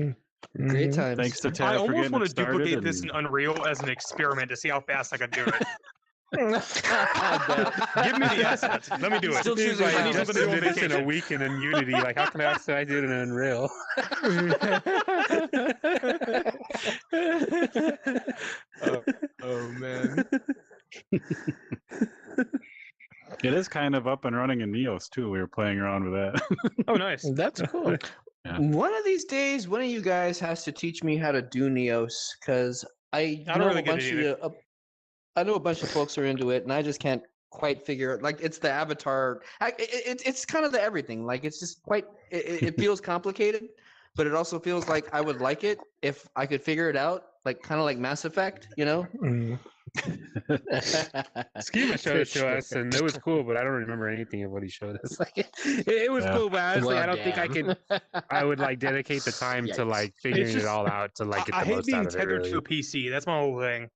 Great times. Thanks to I Tab for almost getting want it to started. duplicate this in Unreal as an experiment to see how fast I can do it. Give me the assets. Let me do it. Still choosing I need how. something to Did do this in a week and in Unity. Like, how can I do it in Unreal? Oh man. It is kind of up and running in Neos too. We were playing around with that. Oh, nice. That's cool. One of these days, one of you guys has to teach me how to do Neos, because I don't know really a get bunch it of I know a bunch of folks are into it, and I just can't quite figure it. Like it's the avatar. It's kind of the everything. Like it's just quite. It feels complicated, but it also feels like I would like it if I could figure it out. Like kind of like Mass Effect, you know? Schema showed it to us, and it was cool, but I don't remember anything of what he showed us. Like, it was cool, but honestly, I don't think I could. I would like dedicate the time to like figuring it all out to like get I the hate most being out of it. tethered Really. to a PC. That's my whole thing. I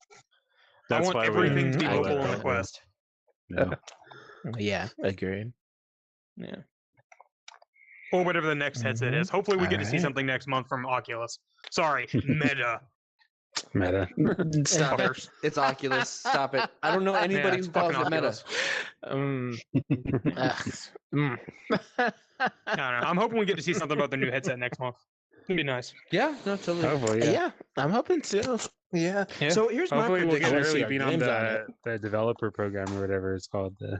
That's want why everything to be I mobile love on the that. Quest. Yeah. Yeah, agreed. Yeah. or whatever the next headset is. Hopefully, we get to see something next month from Oculus. Sorry, Meta. Meta. Stop it. Fuckers. It's Oculus. Stop it. I don't know anybody it's who calls fucking it Meta. Oculus. I don't know. I'm hoping we get to see something about the new headset next month. It'd be nice. Yeah, no, totally. Hopefully, yeah. Yeah, I'm hoping to. Yeah. Yeah. So here's my Hopefully we'll get prediction. an early our beat on games it. the developer program or whatever it's called. Yeah,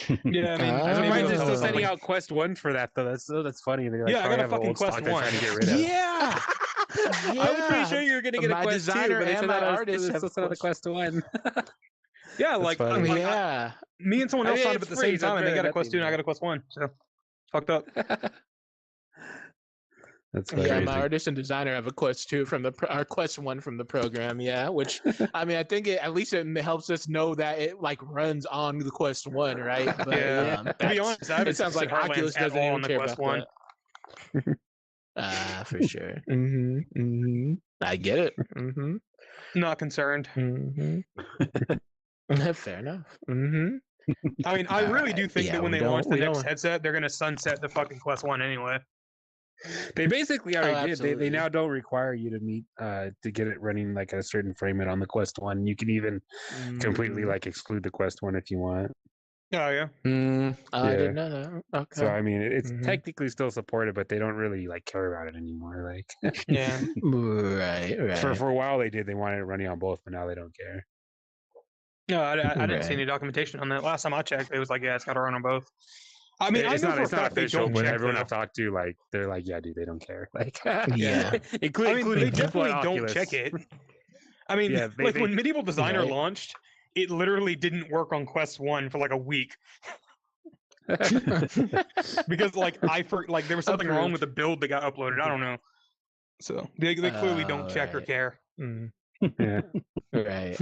I mean, I'm maybe surprised they'll they're tell still us sending something. out Quest 1 for that, though. That's funny. They're like, Yeah, I got a fucking Quest they're 1. trying to get rid of. Yeah. I was pretty sure you were going to get My a Quest 2, designer but they and said my that artist have still sent out the Quest 1. Yeah, like, funny. Yeah. me and someone else signed up at the same free, so time, and they good, got a that Quest 2 thing, and I got a Quest 1. So, fucked up. That's Yeah, crazy. my artist and designer have a Quest 2 from our Quest 1 from the program. Yeah, which I mean, I think at least it helps us know that it like runs on the Quest 1, right? But, Yeah. To be honest, I haven't it sounds like tested Heartlands Oculus at doesn't all even on the care Quest about 1. that. For sure. I get it. Not concerned. Fair enough. I mean, I really do think Yeah, that when we they launch don't- the we next don't- headset, they're going to sunset the fucking Quest 1 anyway. They basically already did. They absolutely. now don't require you to meet to get it running like a certain frame rate on the Quest 1. You can even completely like exclude the Quest 1 if you want. Oh, yeah. I Yeah. didn't know that. Okay. So I mean, it's Mhm. technically still supported, but they don't really like care about it anymore. Like Yeah. Right. for a while they did. They wanted it running on both, but now they don't care. No, I didn't see Right. any documentation on that. Last time I checked, it was like, yeah, it's got to run on both. I mean, It's I know not, for a it's not fact they official, don't but check everyone though. I've talked to, like, they're like, yeah, dude, they don't care. Like, Yeah. I mean, they including definitely don't Oculus. check it. I mean, Yeah, like they- when Medieval Designer Right. launched, it literally didn't work on Quest 1 for like a week because like there was something wrong with the build that got uploaded. I don't know. So they clearly don't check or right. care. Yeah. Right.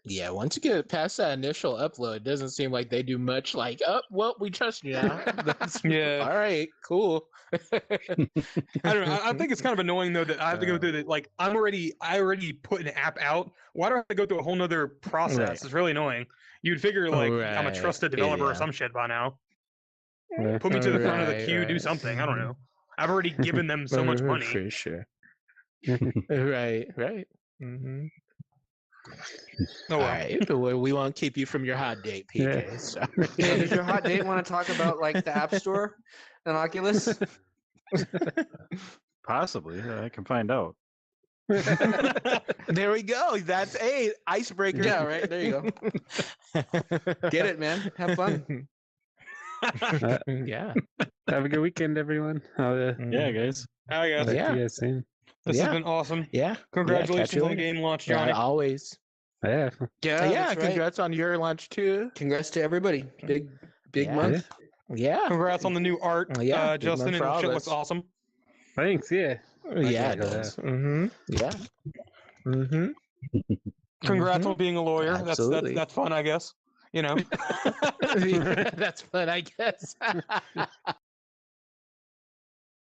Yeah, once you get past that initial upload, it doesn't seem like they do much like, oh, well, we trust you now. That's, Yeah. all right, cool. I don't know. I think it's kind of annoying though that I have to go through the like I already put an app out. Why do I have to go through a whole nother process? Right. It's really annoying. You'd figure like I'm a Right. trusted developer or Yeah. some shit by now. Yeah. Put me to the front of the Right, queue, do right. something. I don't know. I've already given them so much money. For sure. Right. Mm-hmm. Oh All well. right. Well, we won't keep you from your hot date, PK. Yeah. Sorry. Hey, does your hot date want to talk about like the App Store and Oculus? Possibly. I can find out. There we go. That's a icebreaker. Yeah, right. There you go. Get it, man. Have fun. Yeah. Have a good weekend, everyone. Yeah, guys. I guess. Talk Yeah. to you guys soon. This Yeah. has been awesome. Yeah. Congratulations you on the later. game launch, Yeah, Johnny. always. Yeah. Yeah, Yeah. that's right. Congrats on your lunch too. Congrats to everybody. Big Yeah. month. Yeah. Congrats on the new art, Yeah, big Justin. month And for all shit of looks us. awesome. Thanks. Yeah. Yeah, it like does. Yeah. Congrats on being a lawyer. Absolutely. That's fun, I guess. You know. That's fun, I guess.